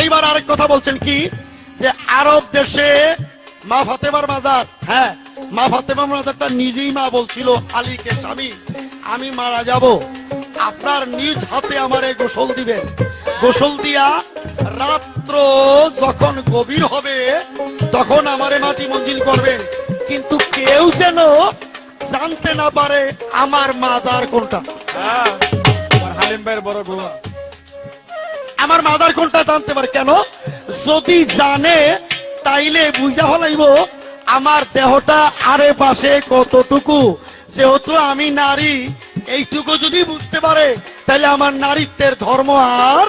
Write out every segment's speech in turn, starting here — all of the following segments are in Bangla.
এইবার আরেক কথা বলছেন কি যে আরব দেশে মা ফাতেমার মাজার, হ্যাঁ মা ফাতেমার মাজারটা নিজেই মা বলছিল আলীকে, স্বামী আমি মারা যাব, আপনার নিজ হাতে আমারে গোসল দিবেন, গোসল দিয়া রাত্র যখন গভীর হবে তখন আমারে মাটি মঞ্জিল করবেন, কিন্তু কেউ যেন জানতে না পারে আমার মাজার কোনটা। হালিম ভাইয়ের বড় গুণা, আমার মাজার কোনটা জানতে পারে কেন? যদি জানে তাইলে বুঝা ফলাইব আমার দেহটা আরে পাশে কতটুকু, যেহেতু আমি নারী এইটুকু যদি বুঝতে পারে তাহলে আমার নারীত্বের ধর্ম আর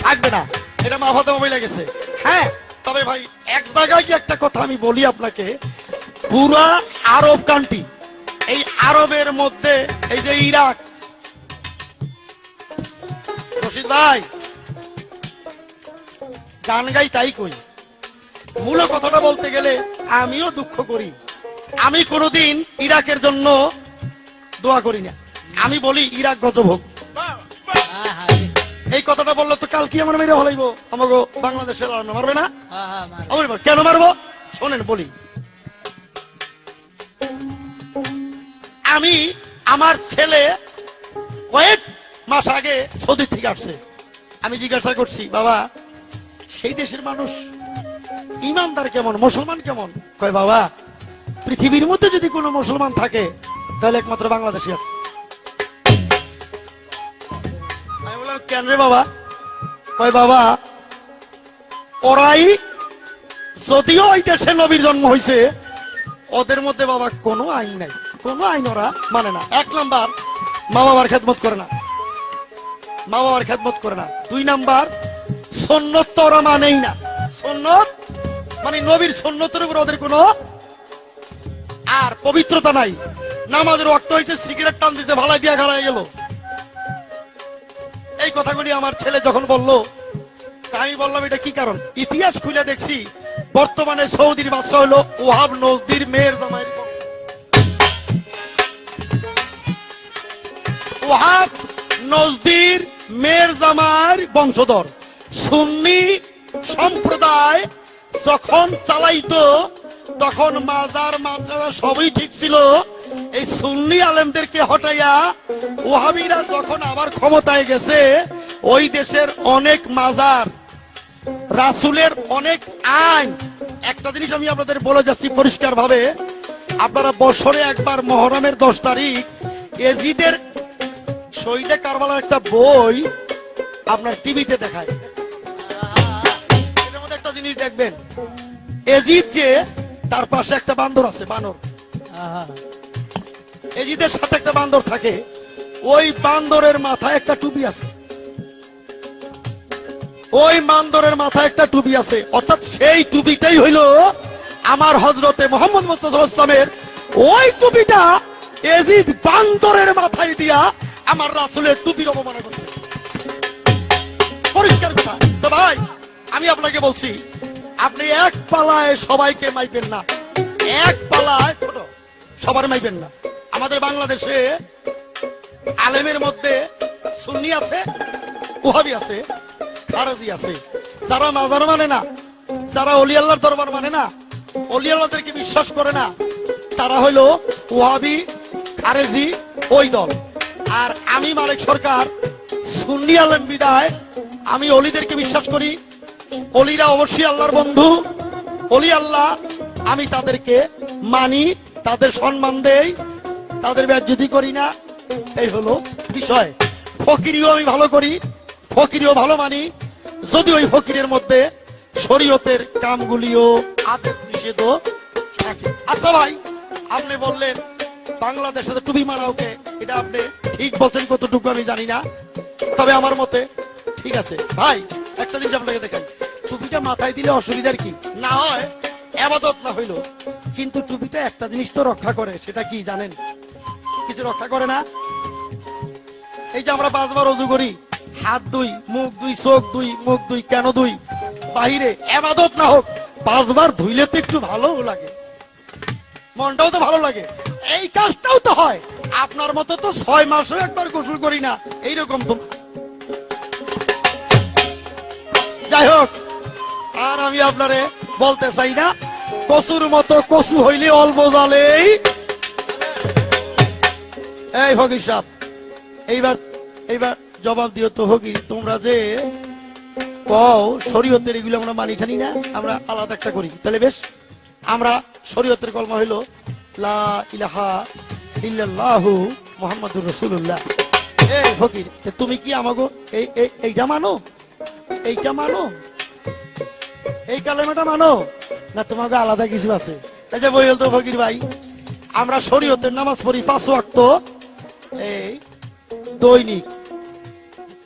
থাকবে না। এটা মা ফাতেমা বলে গেছে। হ্যাঁ, তবে ভাই এক জায়গায় কি একটা কথা আমি বলি আপনাকে, পুরা আরব কান্ট্রি, এই আরবের মধ্যে এই যে ইরাক, রশিদ ভাই গান গাই তাই কই, মূল কথাটা বলতে গেলে আমিও দুঃখ করি, আমি কোনোদিন ইরাকের জন্য দোয়া করি না, আমি বলি ইরাক গজব হোক। এই কথাটা বললো তো কাল কি আমার মেরে হলাইব আমাকে বাংলাদেশের মারবে না? কেন মারবো শোনেন বলি, আমি আমার ছেলে কয়েক মাস আগে সৌদি থেকে আসছে, আমি জিজ্ঞাসা করছি বাবা সেই দেশের মানুষ ইমানদার কেমন, মুসলমান কেমন? কয় বাবা পৃথিবীর মধ্যে যদি কোনো মুসলমান থাকে তাহলে একমাত্র বাংলাদেশি আছে। আমি বললাম কেন রে বাবা? কয় বাবা ওরাই যদিও ওই দেশে নবীর জন্ম হয়েছে, ওদের মধ্যে বাবা কোনো আইন নাই, কোনো আইন ওরা মানে না। এক নাম্বার মা বাবার খেদমত করে না, মা বাবার খেদমত করে না। দুই নাম্বার সুন্নত তো ওরা মানেই না, সুন্নত মানে নবীর সুন্নতের উপর ওদের কোনো আর পবিত্রতা নাই। নামাজের ওয়াক্ত হয়েছে সিগারেট টান দিছে, ভালাই দিয়া খারাই গেল। এই কথাগুলি আমার ছেলে যখন বললো আমি বললাম এটা কি কারণ? ইতিহাস খুলে দেখছি বর্তমানে সৌদির বাদশা হলো ওয়াহাব নজদির মেয়ের জামাই, ওয়াহাব নজদির মেয়ের জামার বংশধর। সুন্নি সম্প্রদায় যখন চালাইতো তখন মাজার মাদ্রাসা সবই ঠিক ছিল, এই সুন্নি আলেমদেরকে হটাইয়া ওয়াহাবিরা যখন আবার ক্ষমতায় গেছে ওই দেশের অনেক মাজার, রাসূলের অনেক আইন। একটা জিনিস আমি আপনাদের বলে যাচ্ছি পরিষ্কার ভাবে, আপনারা বছরে একবার মুহররমের 10 তারিখ এজিদের শহীদে কারবালার একটা বই আপনার টিভিতে দেখায়, এর মধ্যে একটা জিনিস দেখবেন, এজিদ যে তার পাশে একটা বান্দর আছে, বানর, এজিদের সাথে একটা বান্দর থাকে, ওই বান্দরের মাথায় একটা টুপি আছে, ওই বান্দরের মাথায় একটা টুপি আছে, অর্থাৎ সেই টুপিটাই হইল আমার হযরতে মুহাম্মদ মুস্তাফা সাল্লাল্লাহু আলাইহি ওয়াসাল্লামের। ওই টুপিটা এজিদ বান্দরের মাথায় দিয়া আমার রাসূলের টুপির অপমান করছে, পরিষ্কার কথা। তো ভাই আমি আপনাকে বলছি আপনি এক পালায় সবাইকে মাইবেন না, এক পালায় ছোট সবার মাইবেন না। আমাদের বাংলাদেশে আলেমের মধ্যে সুন্নি আছে, ওহাবি আছে, খারেজি আছে। যারা মাজার মানে না, যারা ওলি আল্লাহর দরবার মানে না, ওলি আল্লাহদেরকে বিশ্বাস করে না, তারা হইলো ওহাবি, খারেজি, ওই দল। আর আমি মালিক সরকার সুন্নি আলেম বিদায় আমি অলিদেরকে বিশ্বাস করি, অলিরা অবশ্যই আল্লাহর বন্ধু, অলি আল্লাহ, আমি তাদেরকে মানি, তাদের সম্মান দেই, তাদের বেজ্জতি করি না, এই হলো বিষয়। ফকিরিও আমি ভালো করি, ফকিরিও ভালো মানি, যদি ওই ফকিরের মধ্যে শরীয়তের কামগুলিও আদেশ নিষেধ থাকে। আচ্ছা ভাই আপনি বললেন বাংলাদেশে টুপি মারা ওকে, এটা আপনি ঠিক বলছেন কতটুকু আমি জানি না, তবে আমার মতে ঠিক আছে। ভাই একটা জিনিস আপনাকে দেখাই, টুপিটা মাথায় দিলে অসুবিধার কি? না হয় ইবাদত না হইলো, কিন্তু টুপিটা একটা জিনিস তো রক্ষা করে, সেটা কি জানেন? কিছু রক্ষা করে না। এই যে আমরা 5 বার ওযু করি, হাত দুই, মুখ দুই, চোখ দুই, মুখ দুই, কেন দুই? বাহিরে ইবাদত না হোক 5 বার ধুইলে তো একটু ভালো লাগে, মনটাও তো ভালো লাগে, এই কাজটাও তো হয়। আপনার মতো তো 6 মাসেও একবার গোসল করি না, এইরকম তো। যাই হোক, আর আমি আপনারে বলতে চাই না, কচুর মতো কচু হইলে অল্প জালেই। এই ফকির সাহেব, এইবার এইবার জবাব দিও তো ফকির, তোমরা যে কও শরীয়তের এগুলো আমরা মানি ঠানি না, আমরা আলাদা একটা করি, তাহলে বেশ। আমরা শরীয়তের কলমা হইল লা ইলাহা ইল্লাল্লাহু মুহাম্মাদুর রাসূলুল্লাহ। এই ফকির, তুমি কি আমাগো এইটা মানো? এইটা মানো? এই কালেমাটা মানো না তোমাকে আলাদা কিছু আছে? এই যে বই তো ফকির ভাই, আমরা শরীয়তের নামাজ পড়ি 5 ওয়াক্ত এই দৈনিক।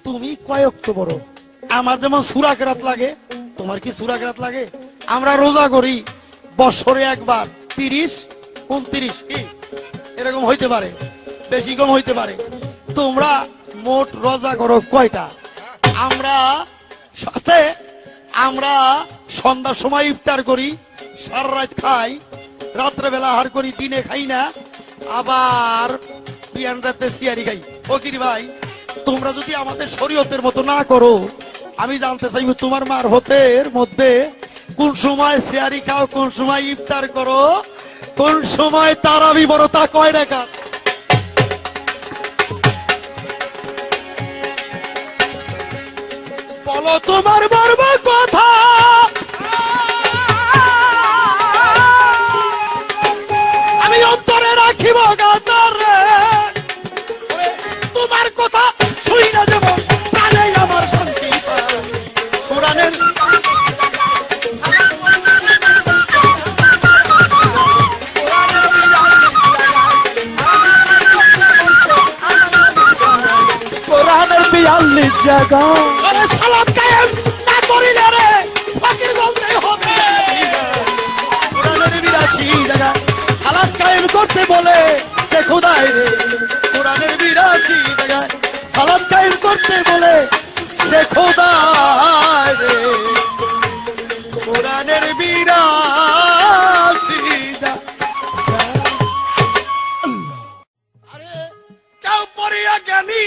তুমি কয় ওয়াক্ত পড়ো? আমার যেমন সূরা কেরাত লাগে, তোমার কি সূরা কেরাত লাগে? আমরা রোজা করি বছরে একবার, 30 29 কি এরকম হইতে পারে, বেশি কম হইতে পারে। তোমরা মোট রোজা করো কয়টা? আমরা সাথে আমরা সন্ধ্যার সময় ইফতার করি, সারা রাত খাই, রাত্রেবেলা আহার করি, দিনে খাই না, আবার বিয়ান রাতে সিয়ারি খাই। ফকির ভাই, তোমরা যদি আমাদের শরীয়তের মতো না করো, আমি জানতে চাইব তোমার মারফতের মধ্যে কোন সময় সিয়ারি খাও, কোন সময় ইফতার করো, কোন সময় তারাবি বড়, তা কয় রাকাত? বলো তোমার মর্ম কথা, আমি অন্তরে রাখিব গাতারে। তোমার কথা শুই না যেমন প্রাণে আমার শান্তি পায়। কোরআনের কোরআনের 42 জায়গা সালাত কায়েম না করিলে রে ফকির বলতে হবে। কোরআনের 82 জায়গা সালাত কায়েম করতে বলে সে খোদাই রে। কোরআনের 82 জায়গা সালাত কায়েম করতে বলে সে খোদাই রে। কোরআনের 82 জায়গা। আরে কেউ পড়িয়া জ্ঞানী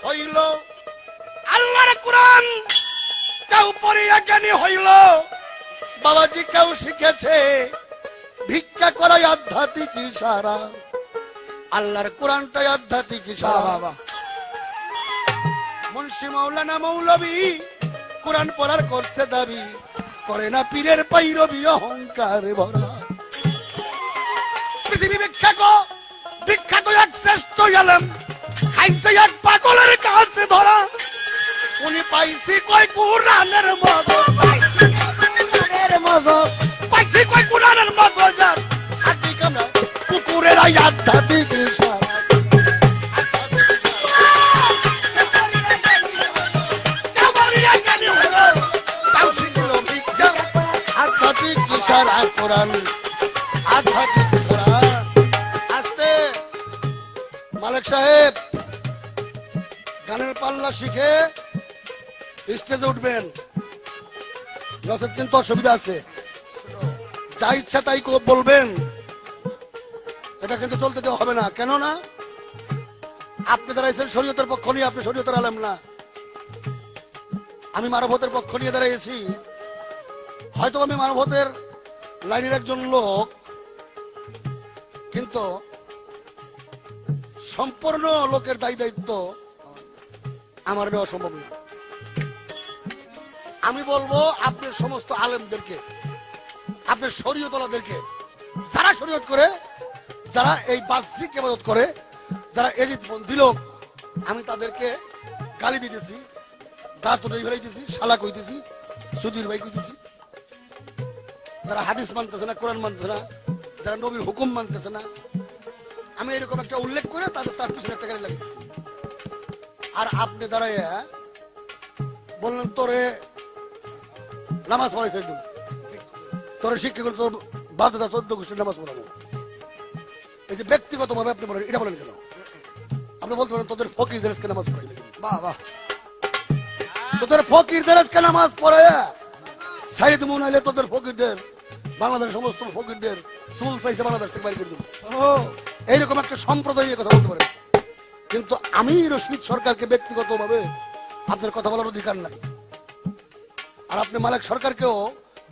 হইল আল্লাহর কোরআন, কেউ পড়িয়া জ্ঞানী হইল। বাবাজি কেউ শিখেছে ভিক্ষা করাই আধ্যাত্মিক ইশারা, আল্লাহর কোরআনটাই আধ্যাত্মিক ইশারা। মুন্সি মাওলানা মৌলবী কোরআন পড়ার করছে দাবি, করে না পীরের পাইরবি অহংকার ভরা। পৃথিবী বিখ্যাত এক শ্রেষ্ঠ আলেম খাইছে এক পাগলের কাছে ধরা। উনি পাইছি কয় কোরআনের মজা, পাইছি কয় কোরআনের মজা। হাতি কামড়া কুকুরের আধ্যাত্মিক ইশারা। আধ্যাত্মিক ইশারা কোরআন, আধ্যাত্মিক ইশারা। আস্তে মালিক সাহেব গানের পাল্লা শিখে স্টেজে উঠবেন, নচেত কিন্তু অসুবিধা আছে। যা ইচ্ছা তাই বলবেন, এটা কিন্তু চলতে দেওয়া হবে না। কেননা আপনি দাঁড়াইছেন শরীয়তের পক্ষ নিয়ে, আপনি শরীয়তের আলেম না। আমি মানবতের পক্ষ নিয়ে দাঁড়াইছি। হয়তো আমি মানবতের লাইনের একজন লোক, কিন্তু সম্পূর্ণ লোকের দায়ী দায়িত্ব আমার নেওয়া সম্ভব না। আমি বলবো আপনার সমস্ত আলেমদেরকে, আপনার শরীয়তওয়ালাদেরকে, যারা শরীয়ত করে, যারা এই বাহ্যিক ইবাদত করে, যারা এজিদপন্থী লোক, আমি তাদেরকে গালি দিতেছি, দাঁত উঠে ফেলাইতেছি, শালা কইতেছি, সুধীর ভাই কইতেছি। যারা হাদিস মানতেছে না, কোরআন মানতেছে না, যারা নবীর হুকুম মানতেছে না, আমি এরকম একটা উল্লেখ করে তার পিছনে একটা গালি লাগিয়েছি। আর আপনি দাঁড়াইয়া বললেন তোরে নামাজ পড়াইছে, তোরে শিক্ষা করে তোর বাধ্যতা 14 গোষ্ঠীর নামাজ পড়াবো। এই যে ব্যক্তিগত ভাবে আপনি বলেন, এটা বলেন কেন? আপনি বলতে পারেন তোদের ফকিরদের আজকে নামাজ পড়াইলে, তোদের ফকিরদের আজকে নামাজ পড়াইয়া সাইদ মনে হইলে তোদের ফকিরদের, বাংলাদেশের সমস্ত ফকিরদের চুল চাইছে বাংলাদেশ থেকে বাইরে করে দেবো। এইরকম একটা সম্প্রদায় নিয়ে কথা বলতে পারেন, কিন্তু আমি রশিদ সরকারকে ব্যক্তিগত ভাবে আপনার কথা বলার অধিকার নাই। আর আপনি মালিক সরকারকেও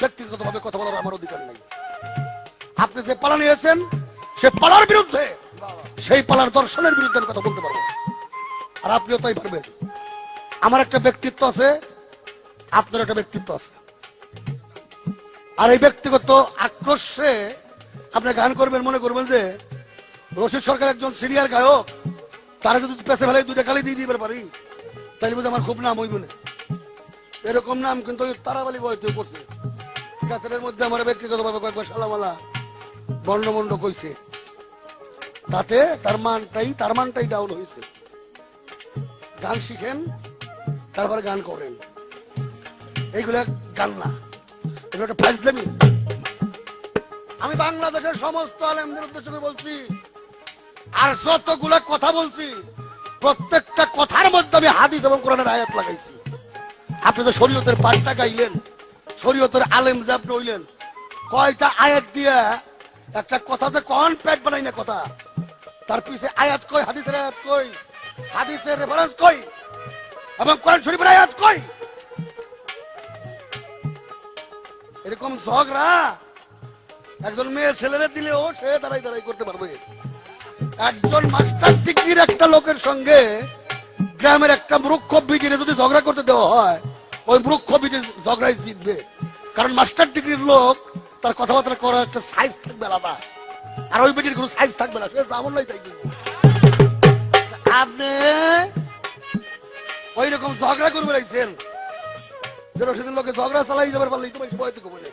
ব্যক্তিগতভাবে কথা বলার আমার অধিকার নেই। আপনি যে পালা নিয়েছেন সে পালার বিরুদ্ধে, সেই পালার দর্শনের বিরুদ্ধে আমি কথা বলতে পারবো, আর আপনিও তাই পারবেন। আমার একটা ব্যক্তিত্ব আছে, আপনার একটা ব্যক্তিত্ব আছে, আর এই ব্যক্তিগত আক্রোশে আপনি গান করবেন, মনে করবেন যে রশিদ সরকার একজন সিনিয়র গায়ক, তারা যদি পেছে ফেলে দুইটা গালি দিয়ে দিতে পারি তাহলে বুঝে আমার খুব নাম হইব না। এরকম নাম কিন্তু তারাবালি বইতে করছে, ক্যাসেটের মধ্যে আমার ব্যক্তিগতভাবে কয়েকবার সালামালা বন্ডমন্ড কইছে, তাতে তার মানটাই ডাউন হয়েছে। গান শিখেন, তারপরে গান করেন, এইগুলা গান না, এগুলো একটা ফাজলামি। আমি বাংলাদেশের সমস্ত আলেমদের উদ্দেশ্য করে বলছি, আর যতগুলা কথা বলছি প্রত্যেকটা কথার মধ্যে আমি হাদিস এবং কোরআনের আয়াত লাগাইছি। আপনি তো শরীয়তের পাঠটা গাইলেন, শরীয়তের আলেম যে আপনি হইলেন, কয়টা আয়াত দিয়া একটা কথা যে কন পেট বানাই না কথা, তার পিছে আয়াত কই, হাদিসের আয়াত কই, হাদিসের রেফারেন্স কই, এবং কোরআন শরীফের আয়াত কই? এরকম ঝগড়া একজন মেয়ে ছেলেরে দিলেও সে দাঁড়াই করতে পারবে। একজন মাস্টার ডিগ্রির একটা লোকের সঙ্গে গ্রামের একটা মূর্খ বিটিরে যদি ঝগড়া করতে দেওয়া হয়, ওই মূর্খ বিটি ঝগড়াই জিতবে, কারণ মাস্টার ডিগ্রির লোক তার কথাবার্তা করার একটা সাইজ থাকবে আলাদা, আর ওই বিটির কোনো সাইজ থাকবে না, সে যেমন নাই তাই দিবে। আপনি ওই রকম ঝগড়া করবে রাখছেন যে রশিদের লোকে ঝগড়া চালাই যাবার পারলেই তোমার ভয় থেকে বলে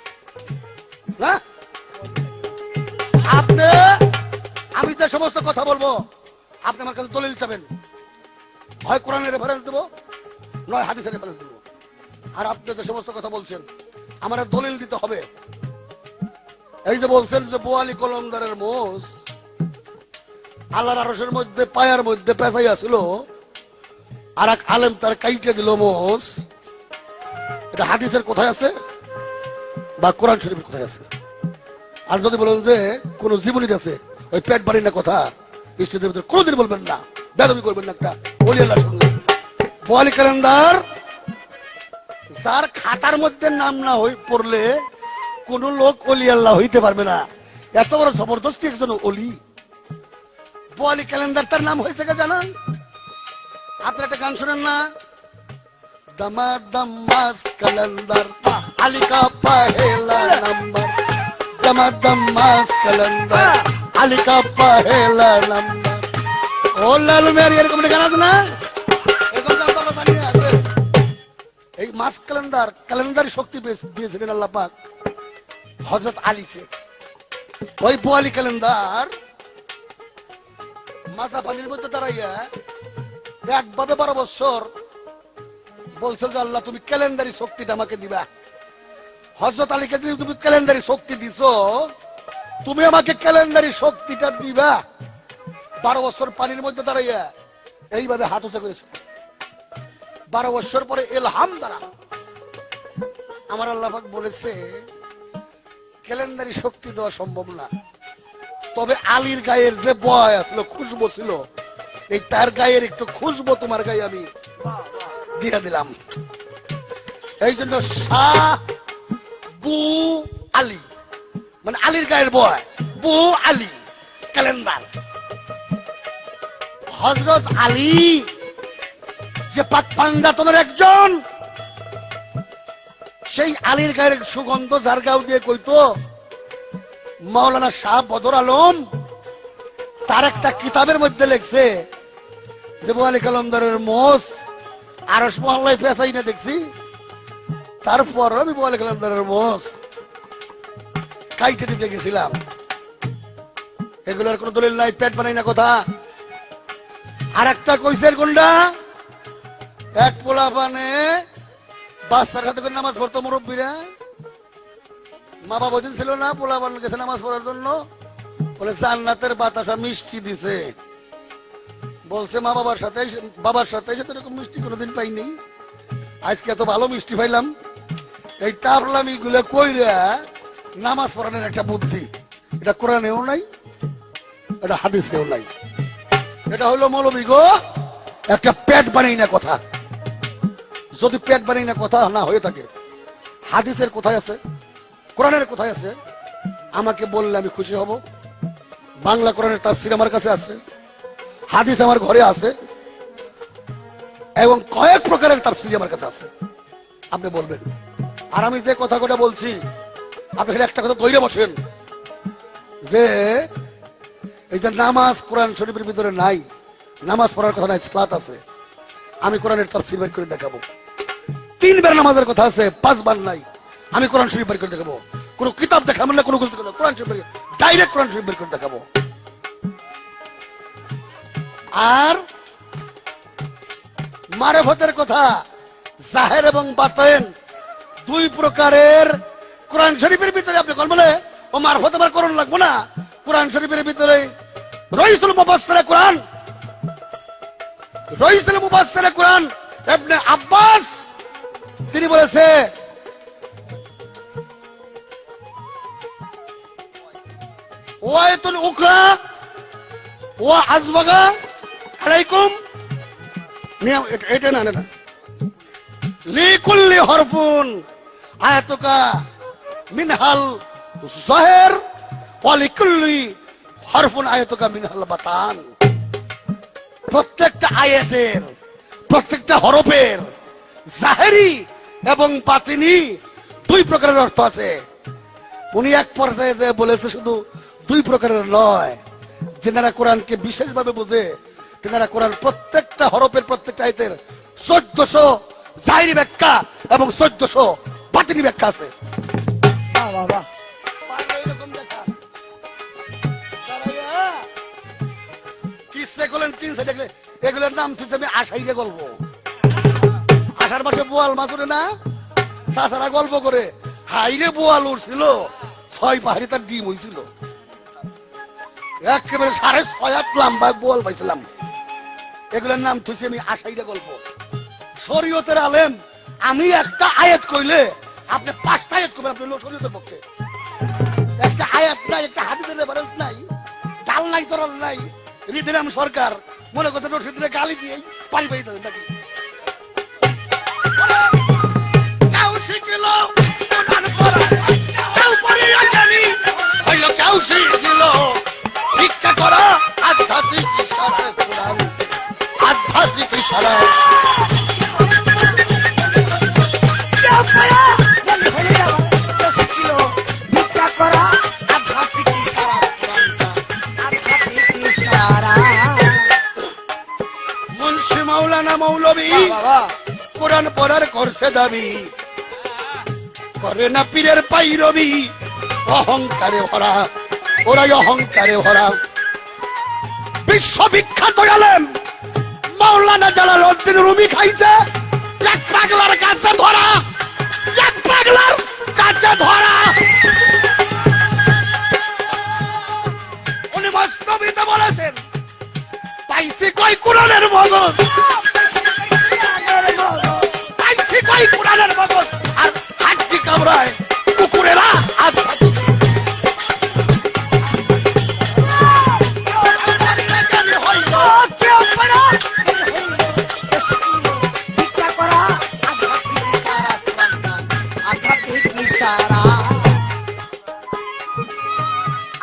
না। আপনি, আমি যে সমস্ত কথা বলবো আপনি আমার কাছে দলিল চাবেন, হয় কোরআনের রেফারেন্স দেবো, নয় হাদিসের রেফারেন্স দেবো। আর আপনি যে সমস্ত কথা বলছেন আমার দলিল দিতে হবে। এই যে বলছেন যে বোয়ালি কলমদারের মোষ আল্লাহর আরশের মধ্যে পায়ার মধ্যে পেঁচাই আসছিল, আর এক আলেম তার কাইটে দিল মোষ, এটা হাদিসের কোথায় আছে বা কোরআন শরীফের কোথায় আছে? আর যদি বলেন যে কোন জীবনী আছে, ওই পেট বাড়ি না কথা স্টেজের ভিতরে কোনোদিন বলবেন না, বেদবি করবেন না একটা ওলি আল্লাহর সঙ্গে। বোয়ালি কালেন্দার যার খাতার মধ্যে নাম না পড়লে কোন লোক ওলি আল্লাহ হইতে পারবে না, এত বড় জবরদস্তি একজন ওলি। বোয়ালি ক্যালেন্ডার তার নাম হয়েছে কে জানান? আপনার একটা গান শোনেন না, দামাদামাস ক্যালেন্ডার আলিকা পহেলা নাম্বার, দামাদামাস ক্যালেন্ডার আলিকা পহেলা নাম্বার। ও লালু মেয়ার এরকম একটা গান আছে না, এরকম গান বাবা জানিয়ে আছে। এই মাস ক্যালেন্ডার শক্তি দিয়েছিলেন আল্লাহ পাক হযরত আলীকে। ওই বোয়ালি ক্যালেন্ডার মাসা পানির মধ্যে দাঁড়াইয়া একভাবে 12 বছর বলছিল যে আল্লাহ তুমি ক্যালেন্ডারি শক্তিটা আমাকে দিবা। হযরত আলীকে যদি তুমি ক্যালেন্ডারি শক্তি দিছো, তুমি আমাকে ক্যালেন্ডারি শক্তিটা দিবা। 12 বছর পানির মধ্যে দাঁড়াইয়া এইভাবে হাত উঁচা করেছে। 12 বছর পরে ইলহাম দ্বারা আমার আল্লাহ পাক বলেছে ক্যালেন্ডারি শক্তি দেওয়া সম্ভব না, তবে আলীর গায়ের যে বয় আসলো, খুশবু ছিল, এই তার গায়ের একটু খুশবু তোমার গায়ে আমি দিয়ে দিলাম। এই জন্য শাহ বু আলী, মানে আলীর গায়ের বয়, বু আলী ক্যালেন্ডার। হযরত আলী যে পাক পাঞ্জাতনের একজন, সেই আলীর গায়ের সুগন্ধ যার গাও দিয়ে কইতো মাওলানা শাহ বদর আলম, তার একটা কিতাবের মধ্যে লেখছে যে বোয়ালি কালামদারের মোষ আরশ মহল্লায় পেঁচাই না দেখছি, তারপর আমি বোয়ালি কালামদারের মোষ কাইটে দিতে গেছিলাম। এগুলোর কোন দলিল নাই, পেট বানাই না কথা। আর একটা কইসের কোনটা, এক পোলা পানে বাচ্চার সাথে করে নামাজ পড়তো মুরব্বীরা, মা বাবা দিন ছিল না, পোলা পান গেছে নামাজ পড়ার জন্য, বলে জান্নাতের বাতাসা মিষ্টি দিছে। বলছে মা বাবার সাথে, বাবার সাথে এরকম মিষ্টি কোনোদিন পাইনি, আজকে এত ভালো মিষ্টি পাইলাম। এই টাপলামি গুলো কইরা নামাজ পড়ানোর একটা বুদ্ধি, এটা কোরআনেও নাই, এটা হাদিসেও নাই। এটা হলো মৌলবী গো একটা পেট বানাই না কথা। যদি পেট বানাই না কথা না হয়ে থাকে হাদিসের কোথায় আছে, কোরআনের কোথায় আছে আমাকে বললে আমি খুশি হব। বাংলা কোরআনের তাফসীর আমার কাছে আছে, হাদিস আমার ঘরে আছে, এবং কয়েক প্রকারের তাফসীর আমার কাছে আছে। আপনি বলবেন। আর আমি যে কথা বলছি আপনি খালি একটা কথা ধরে বসেন, যে এই যে নামাজ কোরআন শরীফের ভিতরে নাই, নামাজ পড়ার কথা নাই, সালাত আছে। আমি কোরআনের তাফসীর বের করে দেখাবো। 3 বার নামাজের কথা আছে, 5 বার নাই। আমি কোরআন শরীফ বের করে দেখাবো। কোন কিতাব দেখাবো না, কোনো কিছু দেখাবো, কোরআন শরীফ ডাইরেক্ট কোরআন শরীফ বের করে দেখাবো। আর মারেফতের কথা, জাহের এবং বাতেন 2 প্রকারের কোরআন শরীফের ভিতরে। আপনি কোন বলে ও মারফত আবার করণ লাগবো না, কোরআন শরীফের ভিতরে রইসুল মুফাসসিরে কোরআন, রইসুল মুফাসসিরে কোরআন ইবনে আব্বাস তিনি বলেছে ওয়ায়াতুল উখরা ওয়া আজবাগা আলাইকুম, এটা না না লিকুল্লি হরফুন আয়াতুকা মিনহাল যাহির ওয়া লিকুল্লি হরফুন আয়াতুকা মিনহাল বাতান। প্রত্যেকটা আয়াতের, প্রত্যেকটা হরফের জাহেরি এবং বাতিনি 2 প্রকারের অর্থ আছে। উনি এক পর্যায়ে যে বলেছে শুধু 2 প্রকারের নয়, যারা কোরআনকে বিশেষভাবে বোঝে তারা কোরআন প্রত্যেকটা হরফের, প্রত্যেকটা আয়াতের 1400 জাহিরি ব্যাখ্যা এবং 1400 বাতিনি ব্যাখ্যা আছে। এগুলোর নাম আমি আশাইরে গল্প। আষাঢ় মাসে বোয়াল মাছ ওঠে না, চাচারা গল্প করে হাইরে বোয়াল উঠছিল, 6 পাহাড়ি তার ডিম হয়েছিল, একেবারে 6.5 লম্বা বোয়াল পাইছিলাম। এগুলোর নাম থুইছি আমি আশাইরে গল্প। শরীয়তের আলেম, আমি একটা আয়াত কইলে আপনি 5টা আয়াত করবেন, আপনি শরীয়তের পক্ষে। একটা আয়াত নাই, একটা হাদিসের রেফারেন্স নাই, ডাল নাই, তরল নাই, রিদিরাম সরকার মনে করতে রশিদরে গালি দিয়ে পানি পাই যাবেন নাকি? কেউ শিখিল কোরআন পড়া, কেউ পড়িয়া জানি হইল, কেউ শিখিল ভিক্ষা করা, আধ্যাত্মিক ইশারায় কোরআন, আধ্যাত্মিক ইশারায়। কেউ পড়া জানি হইল, কেউ শিখিল ভিক্ষা করা, আধ্যাত্মিক ইশারা, আধ্যাত্মিক ইশারা। মুন্সি মাওলানা মৌলবী কোরআন পড়ার করছে দাবি, করে না পীরের পাইরবি, অহংকারে ভরা, ওরাই অহংকারে ভরা। বিশ্ববিখ্যাত আলেম মাওলানা জালালউদ্দিন রুমি খাইছে এক পাগলার কাছে ধরা, এক পাগলার কাছে ধরা। উনি মস্তবিতে বলেছেন পাইছি কই কোরআনের মগজ, পাইছি কই কোরআনের মগজ, আর হাড্ডি কামড়ায় কুকুরেরা।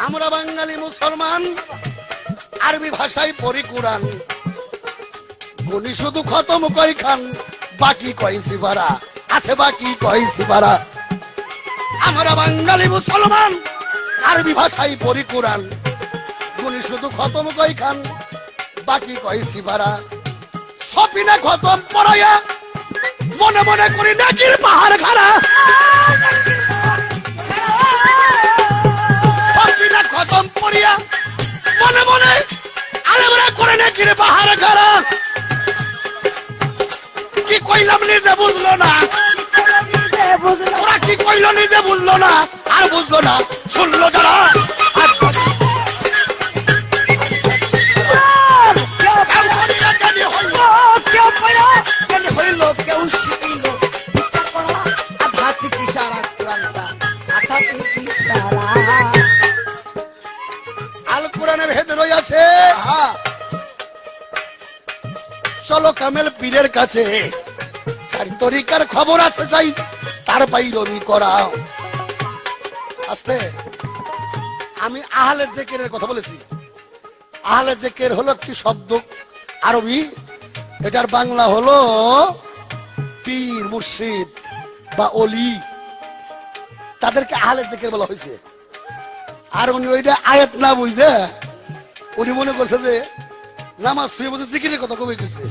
আমরা বাঙালি মুসলমান আরবি ভাষায় পড়ি কোরআন, গুনি শুধু খতম কই খান, বাকি কই সিবারা আছে, বাকি কই সিবারা। আমরা বাঙালি মুসলমান আরবি ভাষায় পড়ি কোরআন, গুনি শুধু খতম কই খান, বাকি কই সিবারা। সপিনা খতম পড়াইয়া মনে মনে করি নাকির পাহাড় খাড়া, সপিনা খতম পড়িয়া মনে মনে আলেমরা করে নাকির পাহাড় খাড়া। কি কইলাম নিজে বুঝলো না, ওরা কি কইল নিজে বুঝলো না, আর বুঝলো না শুনলো যারা। আল কোরআনের ভেতরে রয়েছে, চলো কামেল পীরের কাছে, চার তরিকার খবর আছে চাই, তার পাইরবি করা। আস্তে, আমি আহলে জেকেরের কথা বলেছি। আহলে জেকের হলো একটি শব্দ আরবি, এটার বাংলা হলো পীর মুর্শিদ বা অলি, তাদেরকে আহলে জেকের বলা হয়েছে। আর উনি ওইটা আয়াত না বুঝে উনি মনে করছে যে নামাজ শুয়ে বুঝে জিকিরের কথা কবে কইছে।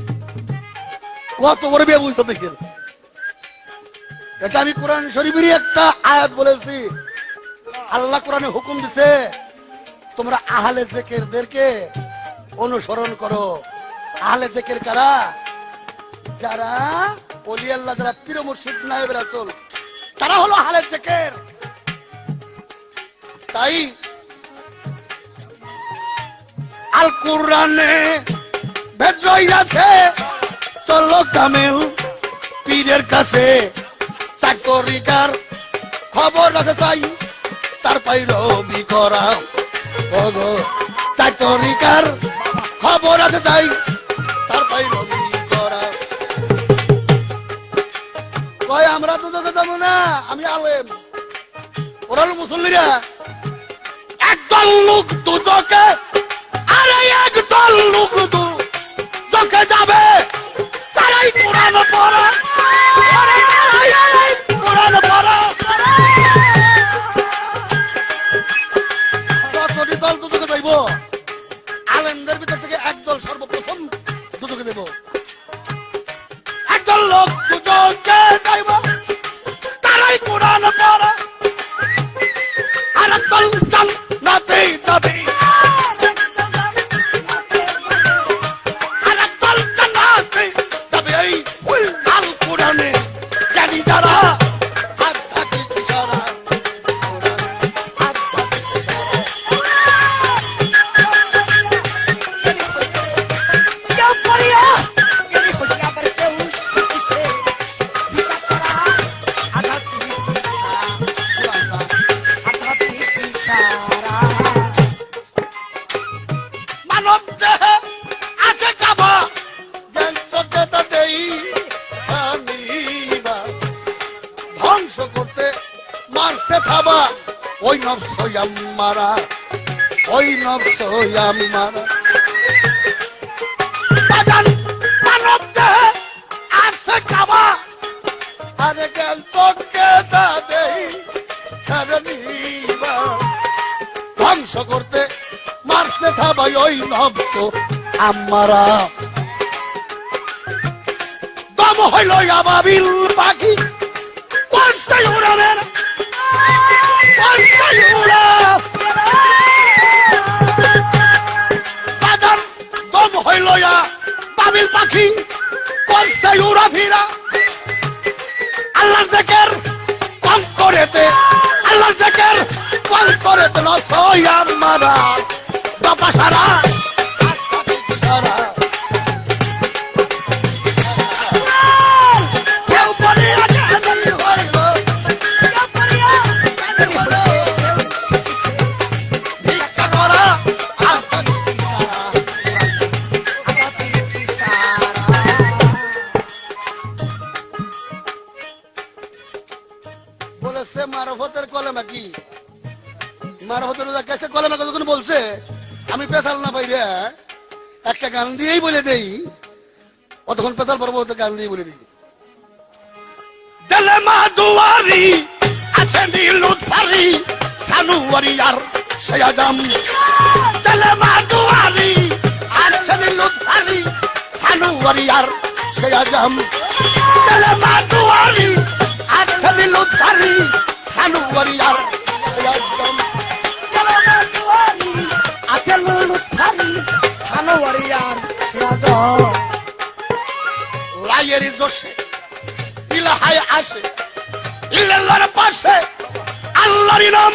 কত বড় বিয়ে বুঝতে দেখেন। এটা আমি কোরআন শরীফেরই একটা আয়াত বলেছি। আল্লাহ কোরআনে হুকুম দিছে তোমরা আহলে জেকেরদেরকে অনুসরণ করো। আহলে জেকের কারা? যারা ওলি আল্লাহ, যারা পীর মুর্শিদ নায়েব রাসূল, তারা হলো আহলে জেকের। তাই আল কোরআনে ভেদ্রই আছে চলো কামেল পীরের কাছে, চার তরিকার খবর আছে চাই তার পাইরবি করা। ওগো চার তরিকার খবর আছে চাই তার পাইরবি করা। কয় আমরা তো তোকে যাবো না, আমি আলেম, ওরা হলো মুসল্লিরা। একদল লোক দুজকে, আরে একদল লোক দুজকে যাবে, তারাই কোরআন পড়ে, কোরআন পড়ে। যতটি দল দুজকে যাইব, আলেমদের ভিতর থেকে একদল সর্বপ্রথম দুজকে দেব। একদল লোক দুজকে যাইব, তারাই কোরআন পড়ে, আর একদল জান্নাতে যাবে, আর একদল জান্নাতে যাবে। এই আল কোরআনে জানি যারা আধ্যাত্মিক ইশারা, কেউ পড়িয়া কেউ হইছে আবার কেউ শিখছে ভিক্ষা করা আধ্যাত্মিক ইশারা, আধ্যাত্মিক ইশারা। মানব দেহে আছে কাবা, জ্ঞান সত্যতা দেই আনিবা, ধ্বংস করতে মারছে থাবা ওই নফস আম্মারা, ওই নফস আম্মারা। বাজান মানব দেহে আছে কাবা, আরে জ্ঞান সত্যতা দেই আনিবা, ধ্বংস করতে মারছে থাবা ওই নফস আম্মারা। দম হইল আবাবিল পাখি, করছে উড়ানের, করছে উড়া। বাজার দম হইল বাবিল পাখি, করছে উড়া ফিরা। আল্লাহ জিকির কম করেতে, আল্লাহ জিকির কম করেতে নয় আমারা বাবা সারা সারা। কেউ বলে আজানি হইল, কেউ পড়িয়া কেউ হইছে কেউ শিখছে ভিক্ষা করা আধ্যাত্মিক ইশারা। বলেছে মারফতের কলেমা কি? মারফতের কাছে কলেমা কতক্ষণ বলছে, আমি পেশাল না পাইরে একটা গান দিয়েই বলে দেই, অতক্ষণ পেশাল পরবর্তী গান দিয়ে বলে দিই। দেলে মা দুয়ারি আছে নীলুত পারি, সানুয়ারি আর সয়াজাম। দেলে মা দুয়ারি আছে নীলুত পারি, সানুয়ারি আর সয়াজাম। দেলে মা দুয়ারি আছে নীলুত পারি, সানুয়ারি আর সয়াজাম। আছে লুলুত থারি সানোয়ারিয়ার রাজা। লাইয়ের জোশে ইলাহায় আসে, ইল্লাল্লাহর পাশে আল্লাহর নাম,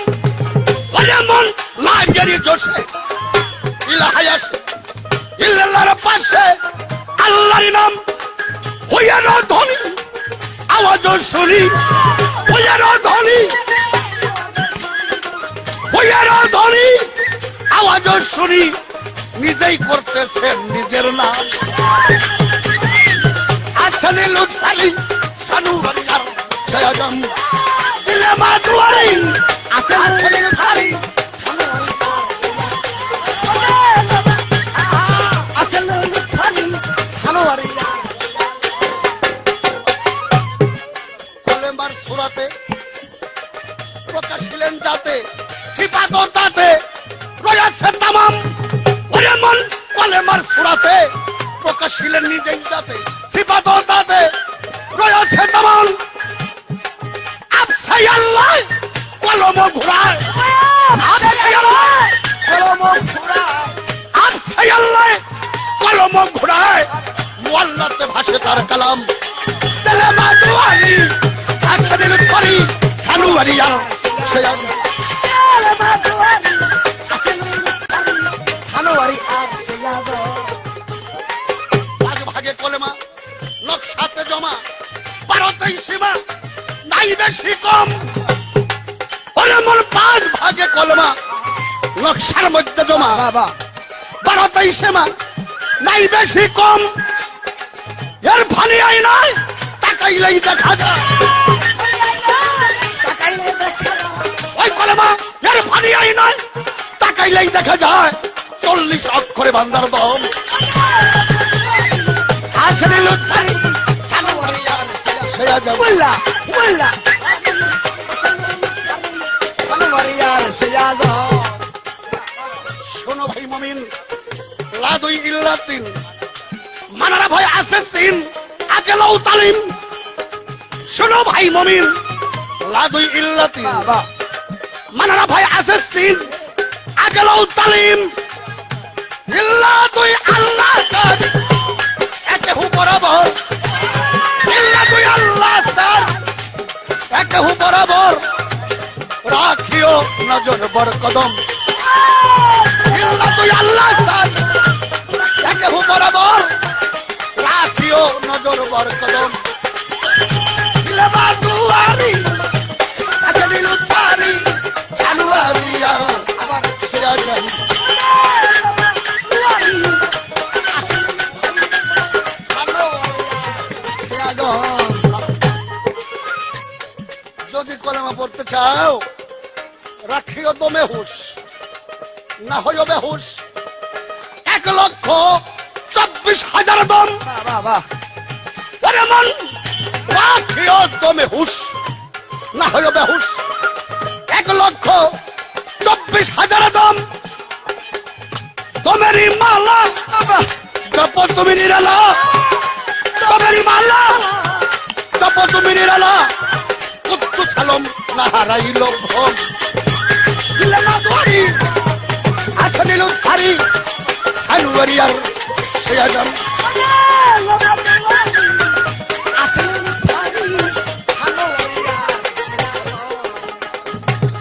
ওরে মন লাইয়ের জোশে ইলাহায় আসে, ইল্লাল্লাহর পাশে আল্লাহর নাম। হইয়ার ধ্বনি আওয়াজ শুনি, হইয়ার ধ্বনি, হইয়ার ধ্বনি আওয়াজ শুনি, নিজেই করতেছেন নিজের নাম। আসলে লুৎফালি সানু বারিয়ার সয়াজম। আছে লুলুথারি সানোয়ারি আছে লুলুথারি সানোয়ারি কলেমার সুরাতে প্রকাশিলেন যাতে সিফাতও তাতে রয়েছে তামাম। ওরে মন কলেমার সুরাতে প্রকাশিলেন নিজেই যাতে সিফাতও তাতে রয়েছে তামাম। আফসাই আল্লাহ কলম ঘুরায়, আফসাই আল্লাহ কলম ফুরা আফসাই আল্লাহ কলম ঘুরায়, মুআল্লাতে ভাসে তার কালাম। তেলে মাদুয়ালি আছদিল করি সানুয়ারিয়া সানোয়ারি আর সিয়াদ পাঁচ ভাগে কলেমা নকশাতে জমা, ভারতেই সীমা নাই বেশি কম। ওরে মন পাঁচ ভাগে কলেমা নকশার মধ্যে জমা, বাবা ভারতেই সীমা নাই বেশি কম। এর ফানি আই নাই তাকাইলেই দেখা যায়, তাকাইলে দেখা ওই কলেমা এর ফানি আই নাই তাকাইলেই দেখা যায় 40 অক্ষরে বান্দার দম। আসলে লুৎফারি সানোয়ারি আর সেয়া যাব মুল্লা মুল্লা সানোয়ারি আর সিয়াদ শোনো ভাই মমিন লাদুই ইল্লাতিন মানারা ভাই আছে সিন আকেলাও তালিম। শোনো ভাই মমিন লাদুই ইল্লাতিন বাবা মানারা ভাই আছে সিন আকেলাও তালিম। ইল্লাতুই আল্লাহ তার একে হু বরাবর, ইল্লাতুই আল্লাহ তার একে হু বরাবর রাখিও নজর বর কদম। ইল্লাতুই আল্লাহ তার একে হু বরাবর রাখিও নজর বর কদম। লেবা দুয়ারি আচ্ছা দিলু তারি আলুয়ারিয়া আবার সেয়া যাই যদি কলেমা পড়তে চাও রাখিও দমে হুশ, না হইও বেহুশ। 1,24,000 দম বাবা ওরে মন রাখিও দমে হুশ, না হইও বেহুশ। 1,24,000 দম দমেরই মালা বাবা জপ তুমি নিরালা, দমেরই মালা জপ তুমি নিরালা। কুত্তু সালম না হারাইল ভোগ দিলে না দোয়ারি আচ্ছা দিল সারি সানুয়ারিয়ার সেয়া যান।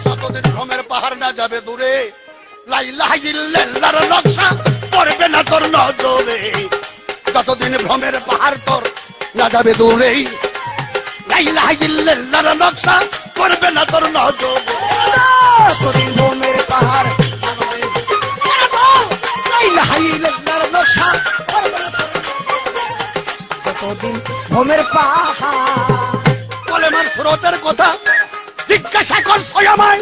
যতদিন ভ্রমের পাহাড় না যাবে দূরে লা ইলাহা ইল্লাল্লাহর নকশা পড়বে না তোর নজরে। যতদিন ভ্রমের পাহাড় তোর না যাবে দূরে লা ইলাহা ইল্লাল্লাহর নকশা পড়বে না তোর নজরে। কতদিন বোমের পাহাড় যতদিন বোমের পাহাড় কলেমার স্রোতের কথা জিজ্ঞাসা কর আমায়,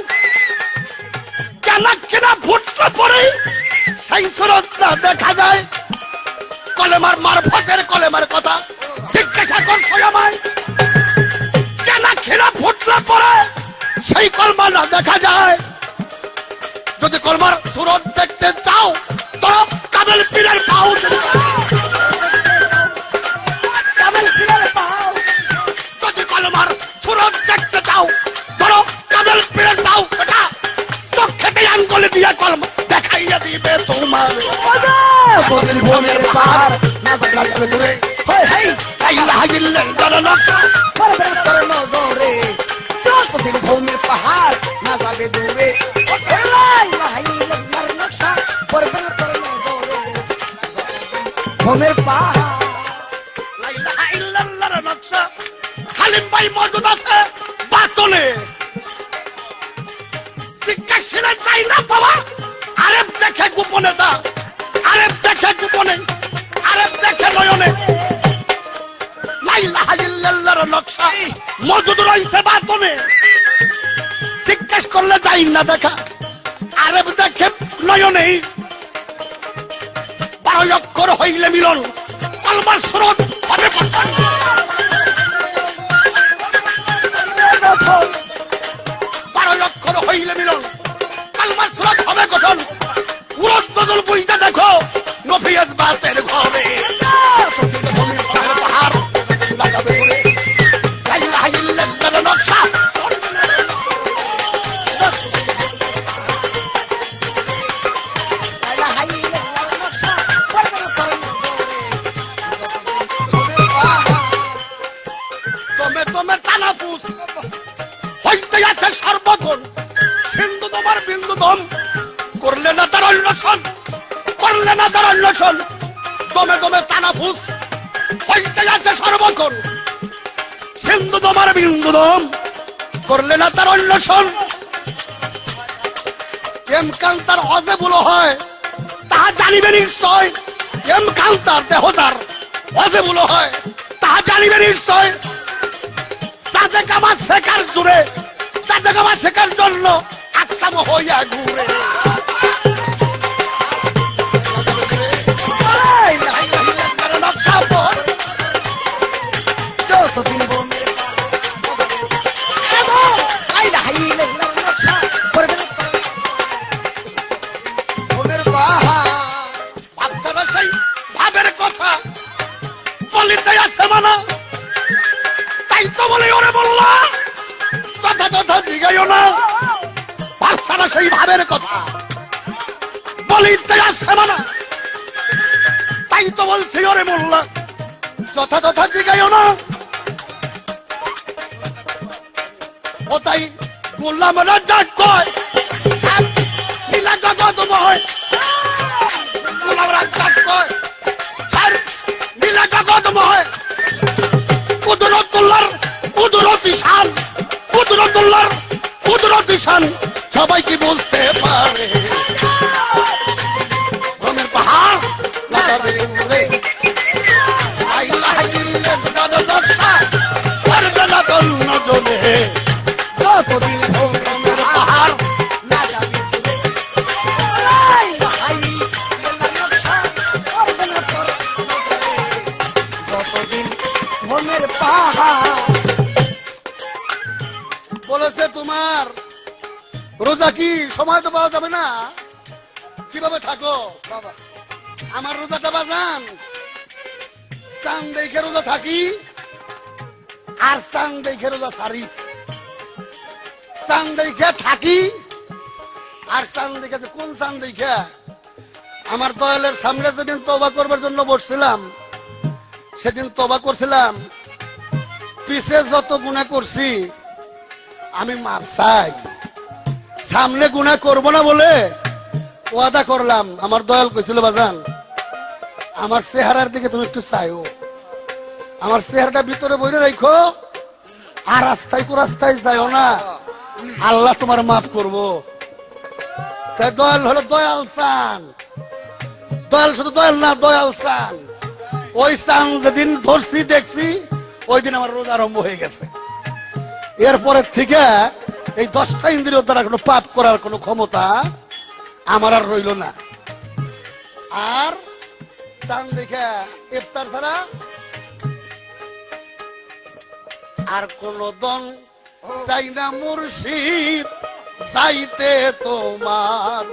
কেন কেনা ফুটলে পরে সেই স্রোতটা দেখা যায়। কলেমার মারফতের কলেমার কথা জিজ্ঞাসা কর আমায়, কেন কেনা ফুটলে পরে সেই কলমা না দেখা যায়। যদি কলমার স্রোত দেখতে চাও তো কাবেল পীরের পাও কাবেল পীরের পাও যদি কলমার স্রোত দেখতে চাও ধরো কাবেল পীরের পাও বেটা চোখেতে আঙ্গুলি দিয়ে কলমা দেখাইয়া দিবে তোমার। কতদিন বোমের পাহাড় না যাবে দূরে হয় হয় লা ইলাহা ইল্লাল্লাহর নকশা পড়বে না তোর নজরে যতদিন বোমের পাহাড় না যাবে দূরে লা ইলাহা ইল্লাল্লাহর নকশা পড়বে না তোর নজরে বোমের পাহাড় লা ইলাহা ইল্লাল্লাহর নকশা। খালিম ভাই মজুদ আছে বাতলে জিজ্ঞাসা চাই না বাবা আরেফ দেখে গোপনে দা, আরেফ দেখে গোপনে, আরেফ দেখে নয়নে। লা ইলাহা ইল্লাল্লাহর নকশা মজুদ রইছে বাতলে জিজ্ঞাসা জিজ্ঞেস করলে যাই না দেখা, আরে দেখে নয়নেই 12 অক্ষর হইলে মিলন, কালমার স্রোত হবে পতন। 12 অক্ষর হইলে মিলন, কালমার স্রোত হবে গঠন। উড়োদ্দোল বইটা দেখো নফিয়াত বাতের ঘরে। পাহাড় লাগাবে ঘুরে, লা ইলাহা ইল্লাল্লাহর নকশা। দমে দমে তানাফুস হইতে আছে সর্বক্ষণ। সিন্ধু তোমার বিন্দু দম, করলে না তার অন্বেষণ, করলে না তার অন্বেষণ। দমে দমে তানাফুস হইতে আছে সর্বক্ষণ। সিন্ধু তোমার বিন্দু দম, করলে না তার অন্বেষণ। এম কান্তার অজেবুল হয় তাহা জানিবে নিশ্চয়। এম কান্তার দেহতার অজেবুল হয় তাহা জানিবে নিশ্চয়। তাতে কামা শেখার জুড়ে, তাতে কামা শেখার জন্য আকসাম হইয়া ঘুরে। বাচ্চারা সেই ভাবের কথা বলিতে আসে মানা, তাই তো বলে ওরে বললা যথাযথ জিগাইও না। বাচ্চারা সেই ভাবের কথা বলিতে আসে মানা, তাই তো বলছি ওরে বললা যথাযথ জিগাইও না। ও তাই গোলাম রাজ্জাক কয় নীলা গগনময়। গোলাম রাজ্জাক কয় নীলা গগনময়। কুদরতুল্লাহর কুদরতি শান, কুদরতুল্লাহর কুদরতি শান সবাই কি বুঝতে পারে। রমের পাহাড় লাগাবে ঘুরে, লা ইলাহা ইল্লাল্লাহর নকশা করবে না তন্ন জনে। যতদিন রমের পাহাড় না যাবে যতদিন ঘুমের পাহাড়। বলেছে তোমার রোজা কি সময় তো পাওয়া যাবে না, কিভাবে থাকো। বাবা আমার রোজাটা বাজান চান দেখে রোজা থাকি আর চান দেখে রোজা সারি। চান দেখে থাকি আর চান দেখে, কোন চান দেখে? আমার দয়ালের সামনে যেদিন তওবা করবার জন্য বসছিলাম সেদিন তওবা করছিলাম, পিছে যত গুনাহ করছি আমি মাপ চাই, সামনে গুনাহ করব না বলে ওয়াদা করলাম। আমার দয়াল কইছিল বাজান আমার চেহারার দিকে তুমি একটু চাইও, আমার চেহারাটা ভিতরে বইরে রাখো আর রাস্তায় রাস্তায় যাইও না, আল্লাহ তোমার মাফ করবো। তাই দয়াল হলো দয়াল চান, দয়াল শুধু দয়াল না দয়াল চান। ওই চান যেদিন ধরছি দেখছি ওই দিন আমার রোজা আরম্ভ হয়ে গেছে। এরপরের থেকে এই 10টা ইন্দ্রিয় দ্বারা কোনো পাপ করার কোনো ক্ষমতা আমার আর রইল না। আর চান দেখে ইফতার ছাড়া আর কোন দন চাই না মুর্শিদ যাইতে তোমার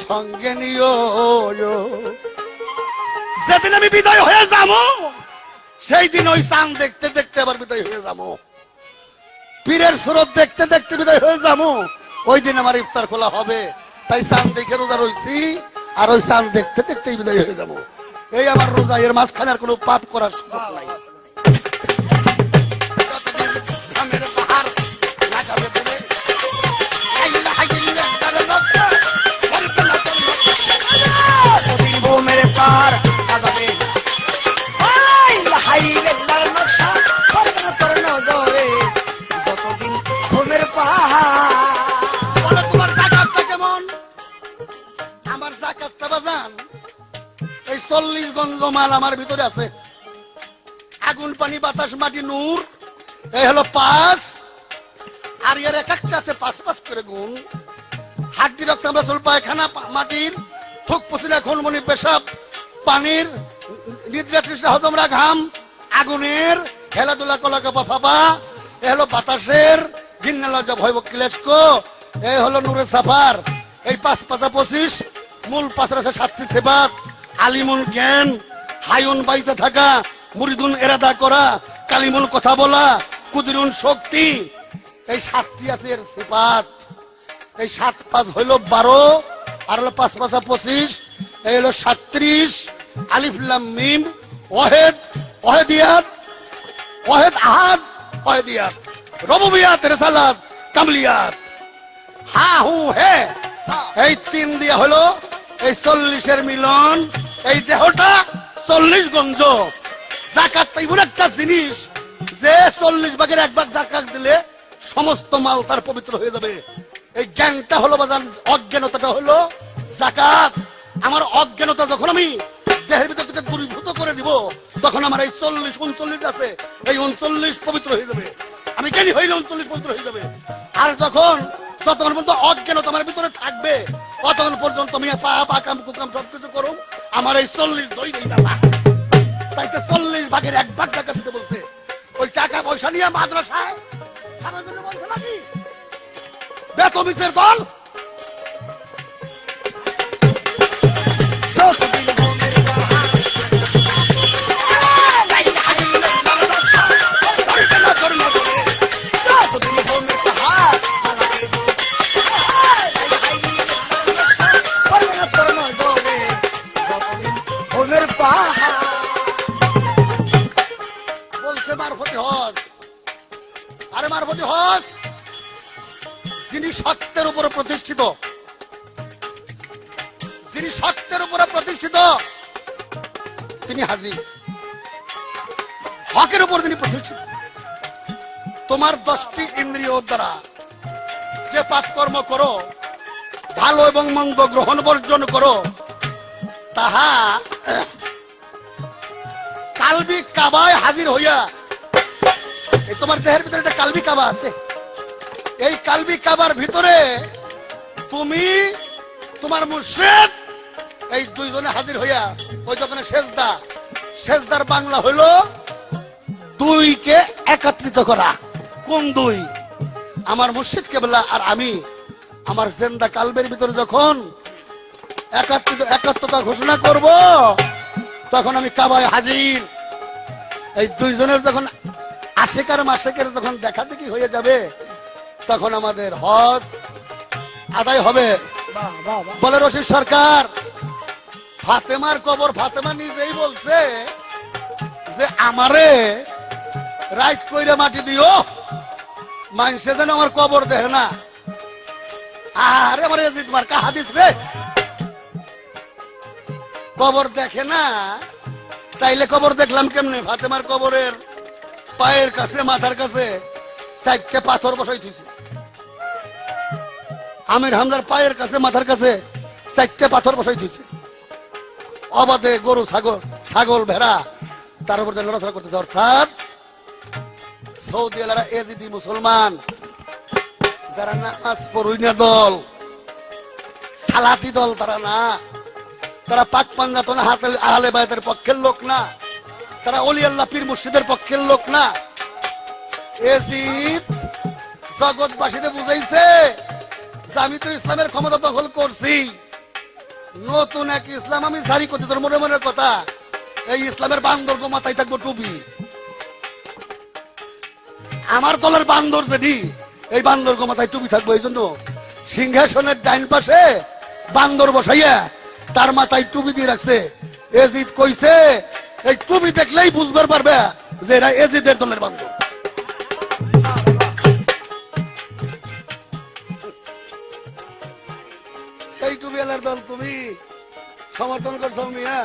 সঙ্গে নিও। যেদিন আমি বিদায় হয়ে যাবো সেই দিন ওই চাঁদ দেখতে দেখতে আবার বিদায় হয়ে যাবো, পীরের সুরত দেখতে দেখতে বিদায় হয়ে যাবো, ওই দিন আমার ইফতার খোলা হবে। তাই চাঁদ দেখে রোজা রয়েছি আর ওই চাঁদ দেখতে দেখতেই বিদায় হয়ে যাবো। এই আমার রোজা, এর মাঝখানে আর কোনো পাপ করার সুযোগ নাই। ঘুমের পাহাড় লাগাবে নকশা করবে না তোর নজরে। যতদিন ঘুমের পাহাড়। তোমার জাকাতটা কেমন? আমার জাকাতটা বাজান এই 40 গঞ্জ মাল আমার ভিতরে আছে। আগুন পানি বাতাস মাটি নূর এই হলো 5, আর এর এক একটা আছে 5-5 করে গুণ হাড্ডি রক্ত আমরা চুল পায়খানা মাটির থুক পুছিলা খুনমনি পেশাব পানির নিদ্রা তৃষ্ণা হজমরা ঘাম আগুনের খেলাধুলা কলা কাপা ফাপা এ হলো বাতাসের ঘিন্না লজ্জা ভয় ক্লেশক এই হলো নূরে সাফার এই ৫-৫-২৫ মূল ৫-৭ সেবাত আলিমুল জ্ঞান হায়ুন বাইচা থাকা মুরিদুন এরাদা করা কালিমুল কথা বলা কুদিরুন শক্তি এই ৭টি আছে এর সিফাত এই ৭-৫ হইল ১২ আর হলো ৫-৫-২৫ এই হলো ৩৭ আলিফ লাম মিম ওয়াহিদ ওয়াহিদিয়াত ওয়াহিদ আহাদ ওয়াহিদিয়াত রুবুবিয়াত রিসালাত কামলিয়াত হা হু হে এই ৩ দিয়া হলো এই ৪০ এর মিলন এই দেহটা ৪০ গঞ্জ যাকাত এমন একটা জিনিস যে ৪০ ভাগের ১ ভাগ যাকাত দিলে সমস্ত মাল তার পবিত্র হয়ে যাবে এই জ্ঞানটা হলো বাজান অজ্ঞানতাটা হলো যাকাত আমার অজ্ঞানতা যখন আমি দেহের ভিতর থেকে দূরীভূত করে দিব তখন আমার এই ৪০-৩৯ আছে এই ৩৯ পবিত্র হয়ে যাবে আমি জ্ঞানী হইলে ৩৯ পবিত্র হয়ে যাবে আর যতক্ষণ পর্যন্ত অজ্ঞানতা আমার ভিতরে থাকবে ততক্ষণ পর্যন্ত আমি পাপ আকাম কুকাম সবকিছু করুম আমার এই ৪০ দই নেই না তাই তো ৪০ ভাগের ১ ভাগ টাকা দিতে বলছে ওই টাকা পয়সা নিয়ে মাদ্রাসায় খাবার জন্য বলছে নাকি বেতমিসের দল যতদিন ঘুমের পাহাড় যতদিন ঘুমের পাহাড় পড়বে না তোর নজরে যতদিন ঘুমের পাহাড় বলছে মারফতি হজ আরে মারফতি হজ যিনি সত্যের উপরে প্রতিষ্ঠিত যিনি সত্যের উপরে প্রতিষ্ঠিত তিনি হাজী হকের উপর তিনি প্রতিষ্ঠিত তোমার 10টি ইন্দ্রিয় দ্বারা যে পাপকর্ম করো ভালো এবং মন্দ গ্রহণ বর্জন করো তাহা কালবি কাবায় হাজির হইয়া এই তোমার দেহের ভিতরে একটা কালবি কাবা আছে এই কালবি কাবার ভিতরে তুমি তোমার মুর্শিদ এই দুইজনে হাজির হইয়া ওই যখন সেজদার বাংলা হইলো দুইকে একত্রিত করা কোন দুই আমার মুর্শিদ কেবলা আর আমি আমার জিন্দা কালবের ভিতরে যখন একাত্মতা ঘোষণা করব তখন আমি কাবায় হাজির এই দুইজনের যখন আশেকার মাসেকের যখন দেখা দেখি হয়ে যাবে তখন আমাদের হজ আদায় হবে বলে রশিদ সরকার ফাতেমার কবর ফাতেমা নিজেই বলছে যে আমারে রাইট কইরে মাটি দিও মানুষে যেন আমার কবর দেখে না আরে আমার তোমার কা হাদিস রে কবর দেখে না তাইলে কবর দেখলাম কেমনে ফাতেমার কবরের পায়ের কাছে মাথার কাছে 4টে পাথর বসাই দিয়েছে আমির হামজার পায়ের কাছে মাথার কাছে 4টে পাথর বসাই দিয়েছে অবাধে গরু ছাগল ভেড়া তার উপর লড়াচড়া করতেছে অর্থাৎ সৌদি আলারা এজিদি মুসলমান যারা নামাজ পড়ুই না দল সালাতি দল তারা না তারা পাক পাঞ্জাতন আহলে বায়তের পক্ষের লোক না তারা ওলি আল্লাহ পীর মুর্শিদের পক্ষের লোক না এজিদ জগৎবাসীকে বুঝাইছে যে আমি তো ইসলামের ক্ষমতা দখল করছি নতুন এক ইসলাম আমি জারি করতে তোর মনে মনের কথা এই ইসলামের বান্দর গো মাথায় থাকবো টুপি আমার দলের বান্দর যদি এই বান্দর গো মাথায় টুপি থাকবো এই জন্য সিংহাসনের ডাইন পাশে বান্দর বসাইয়া তার মাথায় টুপি দিয়ে রাখছে এজিদ কইছে এই টুপি দেখলেই বুঝবার পারবে যে এরা এজিদের দলের বান্দর সেই টুপিওয়ালার দল তুমি সমর্থন করছো মিয়া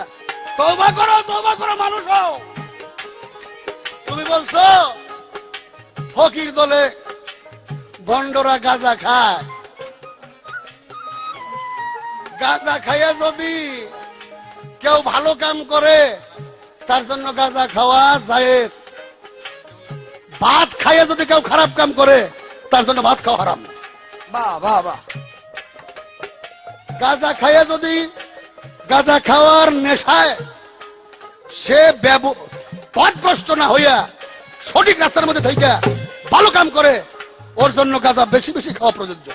তওবা করো মানুষ হও তুমি বলছো ফকির দলে ভণ্ডরা গাঁজা খায় গাঁজা খাইয়া যদি কেউ ভালো কাম করে তার জন্য গাঁজা খাওয়া জায়েজ ভাত খাইয়া যদি কেউ খারাপ কাম করে তার জন্য ভাত খাওয়া হারাম বাহ বাহ বাহ গাঁজা খাইয়া যদি গাঁজা খাওয়ার নেশায় সে পথভ্রষ্ট না হইয়া সঠিক রাস্তার মধ্যে থেকে ভালো কাম করে, ওর জন্য গাঁজা বেশি বেশি খাওয়া প্রযোজ্য।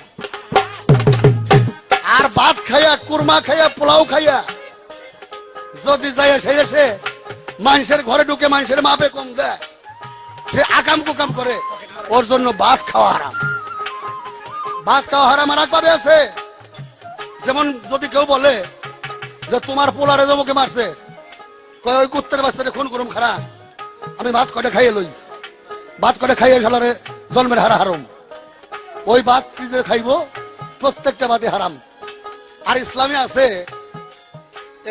আর ভাত খাইয়া, কুরমা খাইয়া, পোলাও খাইয়া যদি যায় সেই এসে মানুষের ঘরে ঢুকে মানুষের মাপে কম দেয়, সে আকাম কুকাম করে, ওর জন্য ভাত খাওয়া হারাম। ভাত খাওয়া হারাম আর একভাবে আছে, যেমন যদি কেউ বলে যে তোমার পোলারে জমকে মারছে, কয় ওই কুত্তের বাচ্চারে খুন করুম খারা, আমি ভাত কটে খাইয়ে লই, ভাত কটে খাইয়ে সালারে জন্মের হারা হারম। ওই ভাত যে খাইব প্রত্যেকটা ভাতে হারাম। আর ইসলামে আছে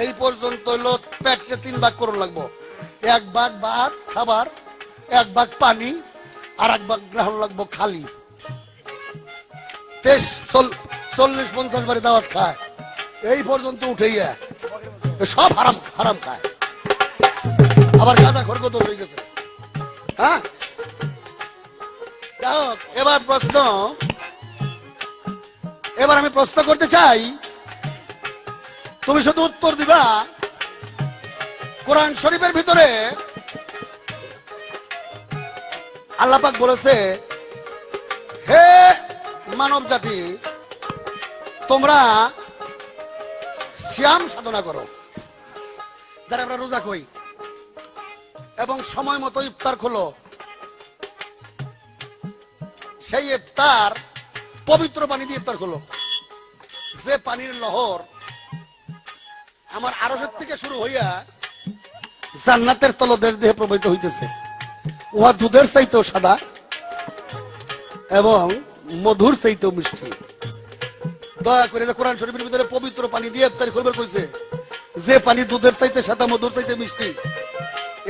এই পর্যন্ত হইল পেটে 3 ভাগ করুন লাগবো, 1 ভাগ ভাত খাবার, 1 ভাগ পানি, আর 1 ভাগ গ্রহণ লাগবো খালি। 40-50 বারে দাওয়াত খায়, এই পর্যন্ত উঠেইয়া সব হারাম হারাম খায়। আবার গাঁজা খড়গ দোষ হয়ে গেছে। হ্যাঁ, যাই হোক, এবার আমি প্রশ্ন করতে চাই, তুমি শুধু উত্তর দিবা কোরআন শরীফের ভিতরে আল্লাহ পাক বলেছে, হে মানব জাতি, তোমরা সিয়াম সাধনা করো, যারা আমরা রোজা করি, এবং সময় মতো ইফতার খোলো। সেই ইফতার পবিত্র পানি দিয়ে ইফতার খোলো, যে পানির লহর আমার আরশের থেকে শুরু হইয়া জান্নাতের তলদেশ দেহে প্রবাহিত হইতেছে, উহা দুধের চাইতেও সাদা এবং মধুর চাইতেও মিষ্টি। দয়া করে কোরআন শরীফের ভিতরে পবিত্র পানি দিয়ে ইফতার করবে কইছে, যে পানি দুধের চাইতে সাদা, মধুর চাইতে মিষ্টি,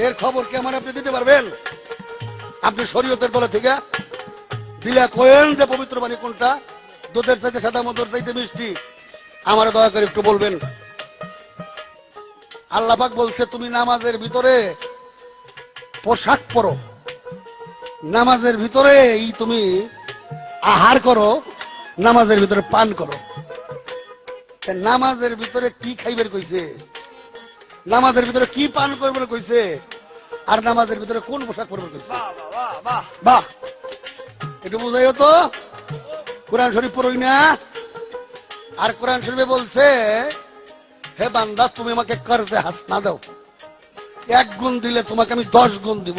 এর খবর কি আমার আপনি দিতে পারবেন? আপনি শরীয়তের তলে থেকে দিলে কোয়েন যে পবিত্র পানি কোনটা, দুধের চাইতে সাদা, মধুর চাইতে মিষ্টি, আমার দয়া করে একটু বলবেন। আল্লাহ পাক বলছে, তুমি নামাজের ভিতরে পোশাক পরো, নামাজের ভিতরে তুমি আহার করো, নামাজের ভিতরে পান করো। নামাজের ভিতরে কি খাইবের কইছে, নামাজের ভিতরে কি পান করবে কইছে, আর নামাজের ভিতরে কোন পোশাক পরবে কইছে? বাহ, একটু বুঝাইও তো। কোরআন শরীফ পড়ই না? আর কোরআন শরীফে বলছে, হে বান্দা, তুমি আমাকে কর্জে হাসনা দাও, 1 গুণ দিলে তোমাকে আমি 10 গুণ দিব।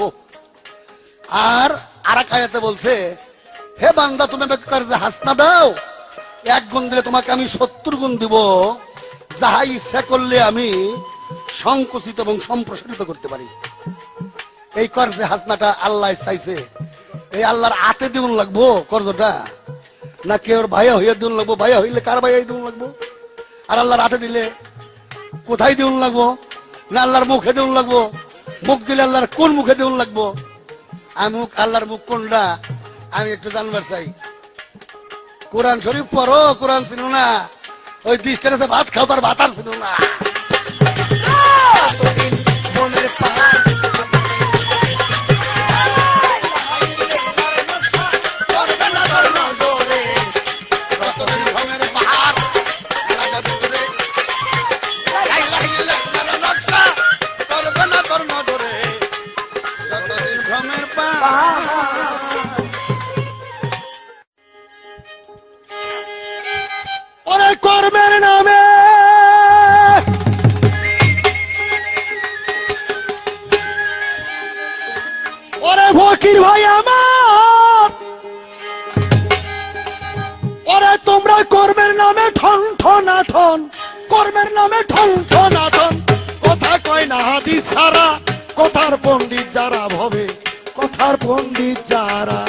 আর আরেক আয়াতে বলছে, হে বান্দা, তুমি আমাকে কর্জে হাসনা দাও, 1 গুণ দিলে তোমাকে আমি 70 গুণ দিব। যাহা ইচ্ছা করলে আমি সংকুচিত এবং সম্প্রসারিত করতে পারি। এই কর্জে হাসনাটা আল্লাহ চাইছে, এই আল্লাহর হাতে দিউন লাগবো কর্জটা, না কেউ ভাইয়া হইয়া দিউন লাগবো? ভাইয়া হইলে কার ভাইয়া দিউন লাগবো? আর আল্লাহর হাতে দিলে কোথায় দিউন লাগবো? না আল্লাহর মুখে দিউন লাগবো? মুখ দিলে আল্লাহর কোন মুখে দিউন লাগবো? আল্লাহর মুখ কোনটা আমি একটু জানবার চাই। কোরআন শরীফ পড়ো, কোরআন ছিল না, ওই ডিস্টেন্সে ভাত খাও, তার ভাত আর ছিল না। মনের পাহাড় কর্মের নামে ওরে ফকির ভাই আমার, ওরে তোমরা কর্মের নামে ঠন ঠনা ঠন, কর্মের নামে ঠন ঠনা ঠন, কথা কয় না হাদিস ছাড়া, কথার পণ্ডিত যারা ভবে, কথার পণ্ডিত যারা।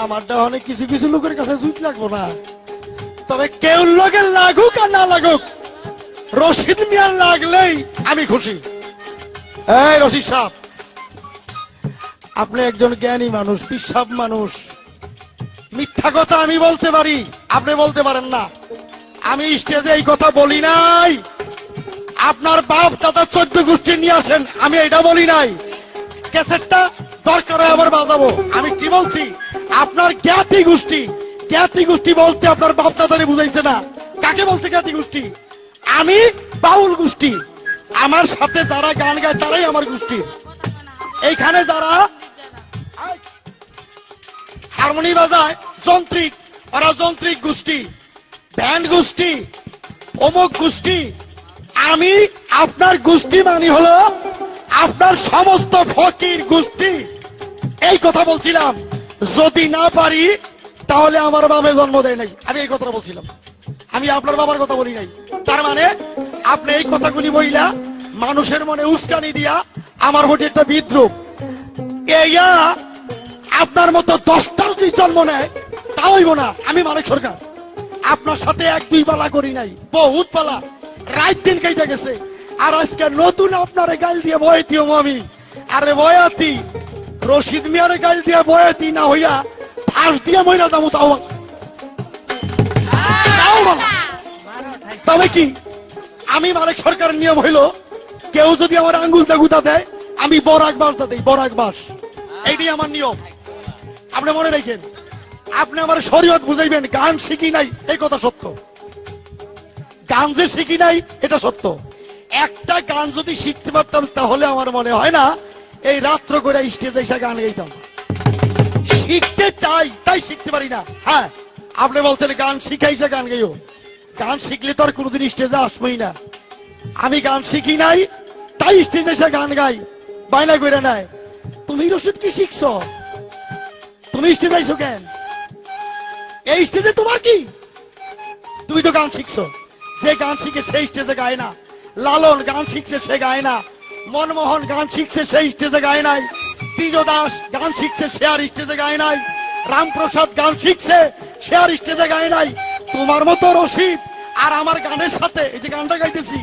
আমারটা অনেক কিছু কিছু লোকের কাছে সুইট লাগবো না, তবে কেউ লোকে লাগুক আর না লাগুক, রশিদ মিয়ার লাগলেই আমি খুশি। এই রশিদ সাহেব, আপনি একজন জ্ঞানী মানুষ, পিসাব মানুষ, মিথ্যা কথা আমি বলতে পারি, আপনি বলতে পারেন না। আমি স্টেজে এই কথা বলি নাই। আপনার বাপ দাদা 14 গোষ্ঠী নিয়ে আসেন, আমি এটা বলি নাই। ক্যাসেটটা দরকার হয় আবার বাজাবো। আমি কি বলছি, আপনার জ্ঞাতি গোষ্ঠী, জ্ঞাতি গোষ্ঠী বলতে আপনার বাপ দাদারে বুঝাইছে না। কাকে বলছে জ্ঞাতি গোষ্ঠী? আমি বাউল গোষ্ঠী। আমার সাথে যারা গান গায় তারাই আমার গোষ্ঠী। এইখানে যারা হারমোনি বাজায় যন্ত্রিক, ওরা যন্ত্রিক গোষ্ঠী, ব্যান্ড গোষ্ঠী, অমুক গোষ্ঠী। আমি আপনার গোষ্ঠী মানি হলো আপনার সমস্ত ফকির গোষ্ঠী। এই কথা বলছিলাম। যদি না পারি তাহলে আমার বাবা জন্ম দেয় নাই, আমি এই কথাটা বলছিলাম। আমি আপনার বাবার কথা বলি নাই। তার মানে আপনি এই কথাগুলি বইলা মানুষের মনে উস্কানি দিয়া আমার প্রতি একটা বিদ্রুপ। এইয়া আপনার মতো 10টার যদি জন্ম নেয় তা হইব না। আমি মানিক সরকার আপনার সাথে 1-2 পালা করি নাই, বহুত পালা, রাত দিন কেটে গেছে। আর আজকে নতুন আপনারে গাল দিয়ে বয়াতি আমি। আরে বয়াতি রশিদ মিয়ারে গাল দিয়ে বয়াতি না হইয়া ফাঁস দিয়ে মইরা যাবো, তাও বলা। তবে কি আমি মালিক সরকারের নিয়ম হইল, কেউ যদি আমার আঙ্গুলটা গুতা দেয় আমি বরাক বাসটা দেই, বরাক বাস। এইটাই আমার নিয়ম। আপনি মনে রাখেন, আপনি আমার শরীয়ত বুঝাইবেন। গান শিখি নাই এই কথা সত্য, গান যে শিখি নাই এটা সত্য। একটা গান যদি শিখতে পারতাম তাহলে আমার মনে হয় না এই রাত্র করে স্টেজে এসে গান গাইতাম। শিখতে চাই তাই শিখতে পারি না। হ্যাঁ, আপনি বলছেন গান শিখাইছে গান গাইও, গান শিখলে তো আর কোনোদিন স্টেজে আসবোই না। আমি গান শিখি নাই তাই স্টেজে এসে গান গাই, বায়না করে নাই। তুমি রশিদ কি শিখছো? তুমি স্টেজে আইছো কেন? এই স্টেজে তোমার কি? তুমি তো গান শিখছো। যে গান শিখে সেই স্টেজে গায় না। লালন গান শিখছে, সে গায় না। মনমোহন গান শিখছে, সেই স্টেজে গায় নাই। তিজ দাস গান শিখছে, সে আর স্টেজে গায় নাই। রামপ্রসাদ গান শিখছে, সে আর স্টেজে গায় নাই। তোমার মতো রশিদ আর আমার গানের সাথে এই যে গানটা গাইতেছি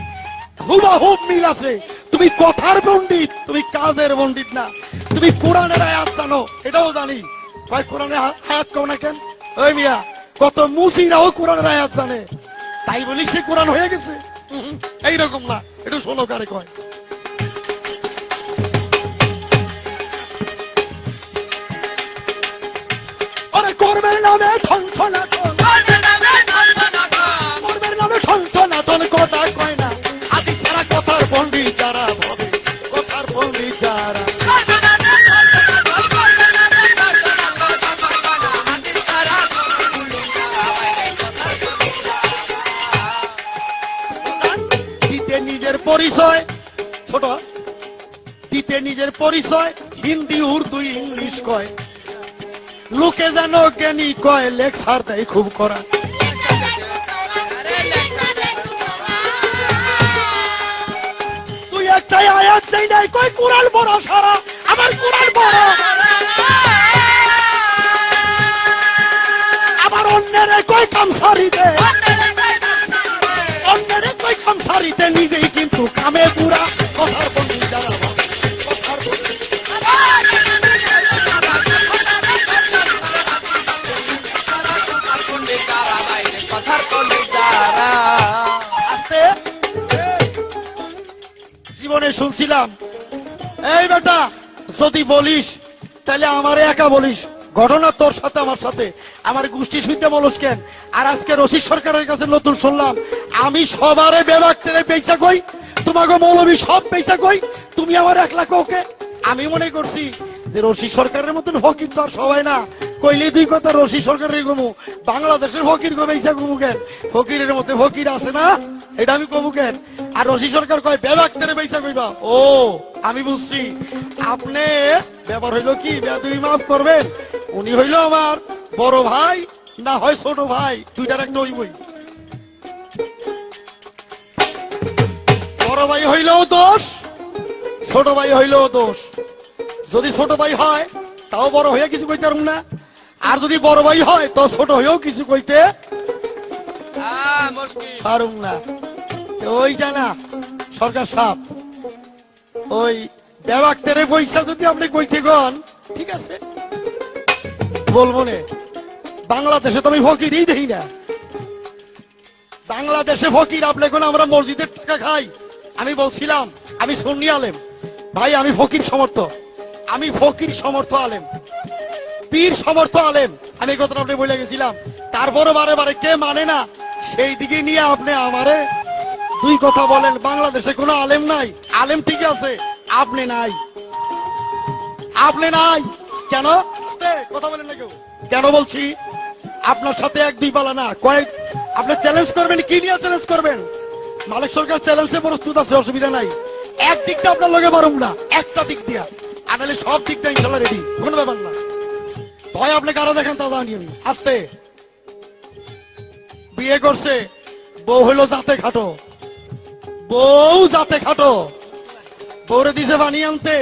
হুবাহুব মিল আছে। তুমি কথার পণ্ডিত, তুমি কাজের পণ্ডিত না। তুমি কোরআনের আয়াত জানো, এটাও জানি। ভাই কোরআনের আয়াত কও না কেন? ওই মিয়া, কত মুসিরাও কোরআনের আয়াত জানে, তাই বলি সে কোরআন হয়ে গেছে? এইরকম না, একটু শোনো কারে কয়। আরে কর্মের নামে ঠনঠনাটন, কর্মের নামে ঠনঠনাটন কথা কয় না। আদি ছাড়া কথার পণ্ডিত যারা ভাবে, কথার পণ্ডিত যারা। দিতে নিজের পরিচয়, ছোট দিতে নিজের পরিচয় হিন্দি উর্দু ইংলিশ কয়। লোকে যেন জ্ঞানী কয়, লেকচার দেয় খুব করা। তুই একটাই আয়াত চাই নাই কয় কোরআন বড় সারা, আমার কোরআন বড়। আবার অন্যের কয় কামসারিতে, অন্যের কয় কামসারিতে, নিজেই কিন্তু কামে পুরা। কথার পণ্ডিত যারা ভাবে, কথার পণ্ডিত। জীবনে শুনছিলাম, এই বেটা যদি বলিস তাহলে আমারে একা বলিস, ঘটনা তোর সাথে আমার সাথে, আমার গোষ্ঠী শুনতে বলস কেন? আর আজকে রশিদ সরকারের কাছে নতুন শুনলাম আমি সবারে বেবাক্তেরে পয়সা কই, তোমাকে মৌলবী সব পয়সা কই, তুমি আমার 1 লাখ ওকে। আমি মনে করছি যে রশিদ সরকারের মতন ফকির তো আর সবাই না। কইলে 2 কথা রশিদ সরকারের গমু, বাংলাদেশের ফকির গো পয়সা গমু কেন? ফকিরের মধ্যে ফকির আছে না, এটা আমি কমু কেন? আর রশিদ সরকার কয় বেবাক্তেরে পয়সা কইবা। ও আমি বুঝছি, আপনি ব্যাপার হইলো কি, বেয়াদবি মাফ করবেন, উনি হইলো আমার বড় ভাই না হয় ছোট ভাই, দুইটার একটা হইবই। বড় ভাই হইলেও দোষ, ছোট ভাই হইলেও দোষ। যদি ছোট ভাই হয় তাও বড় হইয়া কিছু কইতে পারুম না, আর যদি বড় ভাই হয় তো ছোট হইয়াও কিছু কইতে পারুম না। ওইটা না সরকার সাহেব, ওই বেবাক্তেরে পয়সা যদি আপনি কইতে গন ঠিক আছে বলবো নে, বাংলাদেশে তো আমি ফকিরই দেখি না। বাংলাদেশে ফকির আপনি কোন আমরা মসজিদের টাকা খাই। আমি বলছিলাম আমি সুন্নি আলেম ভাই, আমি ফকির সমর্থ, আমি ফকির সমর্থ আলেম, পীর সমর্থ আলেম, আমি এই কথাটা আপনি বলে গেছিলাম। তারপরে বারে বারে কে মানে না, সেই দিকে নিয়ে আপনি আমারে দুই কথা বলেন। বাংলাদেশে কোনো আলেম নাই, আলেম ঠিক আছে, আপনি নাই, আপনি নাই। কেন কথা বলেন না কেউ? কেন বলছি? আপনার সাথে এক দুই পালা না, কয়েক। আপনি চ্যালেঞ্জ করবেন, কি নিয়ে চ্যালেঞ্জ করবেন? মালিক সরকার চ্যালেঞ্জে প্রস্তুত আছে, অসুবিধা নাই। এক দিকটা আপনার লগে পারুম না, একটা দিক দিয়া, আনালে সব দিকটা ইনশাল্লাহ রেডি, কোনো ব্যাপার না। ভয় আপনি কারো দেখেন তা জানি আমি। আস্তে বিয়ে করছে, বউ হইলো জাতে খাটো, বউ জাতে খাটো, বউরে দিছে পানি আনতে,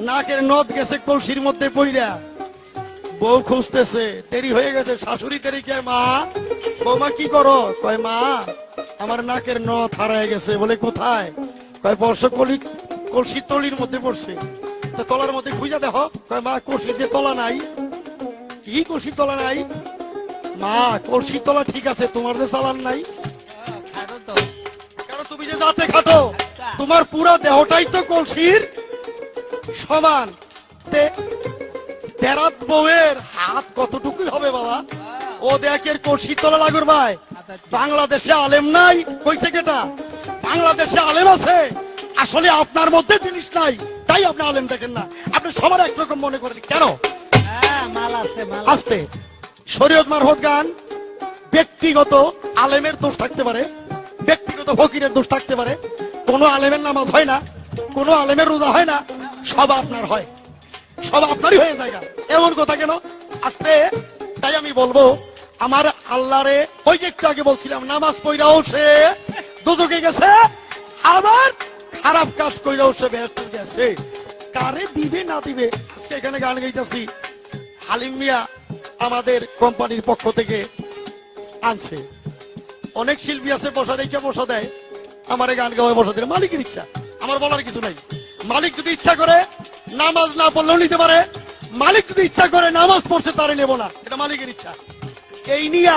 নাকের নদ গেছে কলসির মধ্যে পইরা, বউ খুঁজতেছে, দেরি হয়ে গেছে, শাশুড়ি দেরি কে মা, বৌমা কি করো? কয় মা আমার নাকের নথ হারায় গেছে। বলে কোথায়? কয় বর্ষ কলসির তলির মধ্যে পড়ছে। তো তলার মধ্যে খুঁজে দেখো। কয় মা কলসির যে তলা নাই। কি কলসির তলা নাই? মা কলসির তলা ঠিক আছে, তোমার যে চালান নাই। কারণ তুমি যে যাতে খাটো, তোমার পুরো দেহটাই তো কলসির সমান। তেরাত বউয়ের হাত কতটুকুই হবে বাবা? ও দেখের কলসির তলা লাগুর ভাই। বাংলাদেশে আলেম নাই কইছে কেটা? বাংলাদেশে আলেম আছে, আসলে আপনার মধ্যে জিনিস নাই, তাই আপনি আলেম দেখেন না। আপনি সবার একরকম মনে করেন কেন? আস্তে শরীয়ত মারফত গান, ব্যক্তিগত আলেমের দোষ থাকতে পারে, ব্যক্তিগত ফকিরের দোষ থাকতে পারে। কোন আলেমের নামাজ হয় না, কোন আলেমের রোজা হয় না, সব আপনার হয়, সব আপনারই হয়ে যায়। এমন কথা কেন? আস্তে। তাই আমি বলবো আমার আল্লাহরে, ওই যে একটু আগে বলছিলাম, নামাজ পড়াও সে দুজকে গেছে, আবার খারাপ কাজ কইরাও সে বেহেশতে গেছে। কারে দিবে না দিবে, আজকে এখানে গান গাইতেছি, হালিম মিয়া আমাদের কোম্পানির পক্ষ থেকে আনছে। অনেক শিল্পী আছে বসা রেখে বসা দেয়, আমার গান গাওয়ায় বসা দিলে মালিকের ইচ্ছা, আমার বলার কিছু নাই। মালিক যদি ইচ্ছা করে নামাজ না পড়লেও নিতে পারে, মালিক যদি ইচ্ছা করে নামাজ পড়ছে তারে নেব না, এটা মালিকের ইচ্ছা। এই নিয়া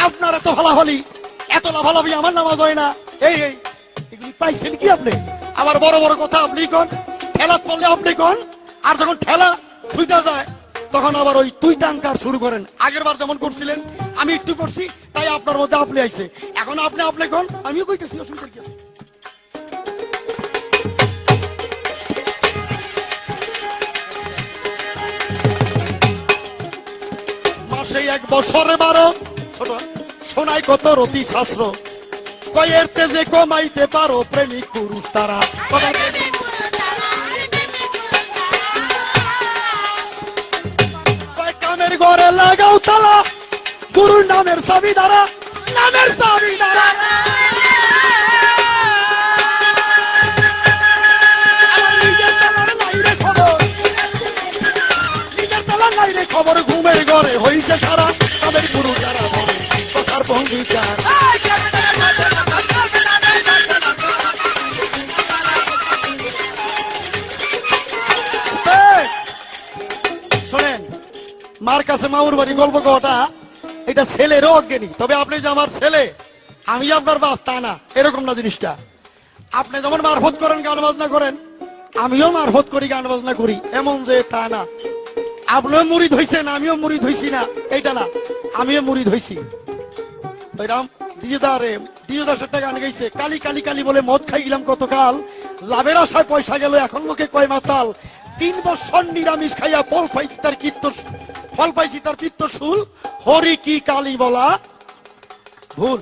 আপনার এত ভালাভালি, এত লাভালাভি, আমার নামাজ হয় না, এই এই এগুলি পাইছেন কি আপনি? আমার বড় বড় কথা আপনি কোন, ঠেলা পড়লে আপনি কোন, আর যখন ঠেলা ছুটা যায় তখন আবার ওই তুই টাঙ্কার শুরু করেন। আগের বার যেমন করছিলেন, আমি একটু করছি, তাই আপনার মধ্যে আপনি আইছে। এখন আপনি আপনি কোন, আমিও কইতেছি, অসুবিধা কি আছে? মাসে এক বছর 12 ছোট শোনায় কত রতি শাস্ত্র, কয়ের তেজে কমাইতে পারো প্রেমিক পুরুষ তারা। কামের ঘরে লাগাও তালা, গুরুর নামের চাবি দ্বারা, নামের চাবি দ্বারা। নিজের তালার নাই রে খবর, নিজের তালার নাই রে খবর, ঘুমের ঘরে হইছে সারা, তাদের গুরু যারা বলে কথার ভঙ্গিকার। শোনেন, মার কাছে মামুর বাড়ি গল্প কটা, এটা ছেলেরও অজ্ঞানী। তবে আপনি যে আমার ছেলে, আমি আপনার বাপ তা না, এরকম না জিনিসটা। আপনি যেমন মারফত করেন, গান বাজনা করেন, আমিও মারফত করি, গান বাজনা করি, এমন যে তা না। আপনিও মুরিদ হইছেন, আমিও মুরিদ হইছি না, এইটা না, আমিও মুরিদ হইছি। রাম দিজদার গান গাইছে, কালি কালি কালি বলে মদ খাই গেলাম কতকাল, লাভের আশায় পয়সা গেল এখন লোকে কয় মাতাল। 3 বছর নিরামিষ খাইয়া ফল পাইছি তার পিত্ত শুল, হরি কি কালি বলা ভুল।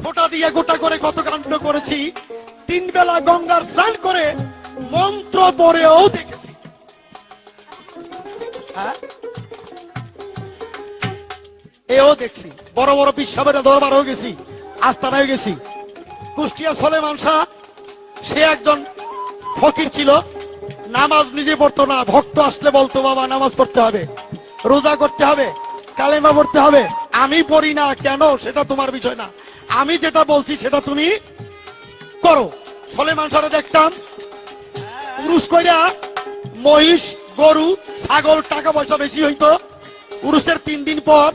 ফোটা দিয়ে গোটা করে কত কাণ্ড করেছি, 3 বেলা গঙ্গার স্নান করে মন্ত্র পড়েও দেখেছি। হ্যাঁ, এও দেখছি, বড় বড় বিশ্বাবের দরবারও গেছি, আস্তানায় গেছি। কুষ্টিয়া সলেমান শাহ, সে একজন ফকির ছিল, নামাজ নিজে পড়তো না, ভক্ত আসলে বলতো বাবা নামাজ পড়তে হবে, রোজা করতে হবে, কালেমা পড়তে হবে। আমি পড়ি না কেন সেটা তোমার বিষয় না, আমি যেটা বলছি সেটা তুমি করো। সলেমান শাহরে দেখতাম পুরুষ কইরা মহিষ গরু ছাগল টাকা পয়সা বেশি হইতো, উরুসের 3 দিন পর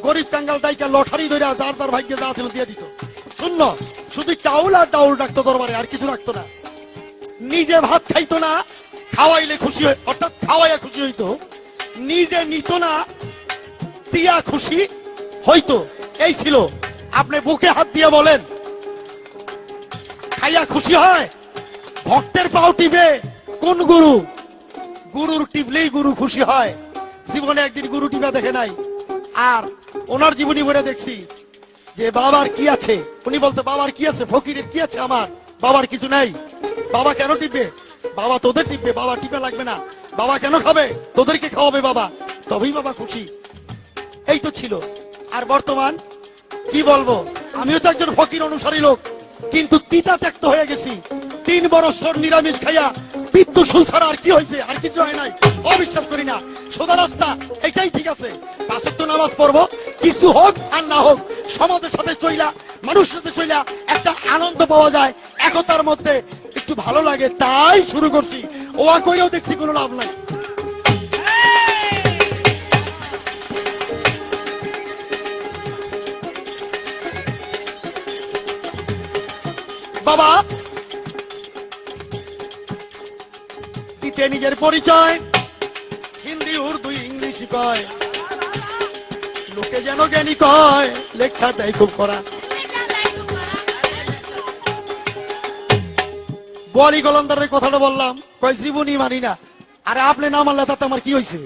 গরিব কাঙ্গাল দাইকা লটারি ধরে যার যার ভাগ্যে যা ছিল দিয়ে দিত। শূন্য, শুধু চাউল আর ডাউল রাখতো দরবারে, আর কিছু রাখতো না। নিজে ভাত খাইতো না, খাওয়াইলে খুশি হয়, অর্থাৎ খাওয়াইয়া খুশি হইতো, নিজে নিত না, দিয়া খুশি হইতো। এই ছিল। আপনি বুকে হাত দিয়ে বলেন খাইয়া খুশি হয়? ভক্তের পাও টিপে কোন গুরু? গুরুর টিপলেই গুরু খুশি হয়। জীবনে একদিন গুরু টিপা দেখে নাই। আর ওনার জীবনী বলে দেখছি যে বাবার কি আছে, উনি বলতো বাবার কি আছে, ফকিরের কি আছে, আমার বাবার কিছু নাই। বাবা কেন টিপবে? বাবা তোদের টিপবে, বাবা টিপে লাগবে না। বাবা কেন খাবে? তোদেরকে খাওয়াবে বাবা, তবেই বাবা খুশি। এই তো ছিল। আর বর্তমান কি বলবো, আমিও তো একজন ফকির অনুসারী লোক, কিন্তু তিতা ত্যক্ত হয়ে গেছি। 3 বছর নিরামিষ খাইয়া বিদ্যুৎ শুল ছাড়া আর কি হয়েছে? আর কিছু হয় নাই। অবিশ্বাস করি না, সোজা রাস্তা, এটাই ঠিক আছে। 5 ওয়াক্ত নামাজ পড়বো, কিছু হোক আর না হোক, সমাজের সাথে চইলা, মানুষের সাথে চইলা একটা আনন্দ পাওয়া যায়, একতার মধ্যে একটু ভালো লাগে, তাই শুরু করছি। ওয়া কইরেও দেখছি কোনো লাভ নাই। বাবা দিতে নিজের পরিচয়, হিন্দি উর্দু ইংলিশ কয়, লোকে যেন জ্ঞানী কয়, লেখা দেয় খুব করা। বলি গলন্দারের কথাটা বললাম, কয় জীবনী মানি না। আরে আপনি না মানলে তাতে আমার কি হয়েছে?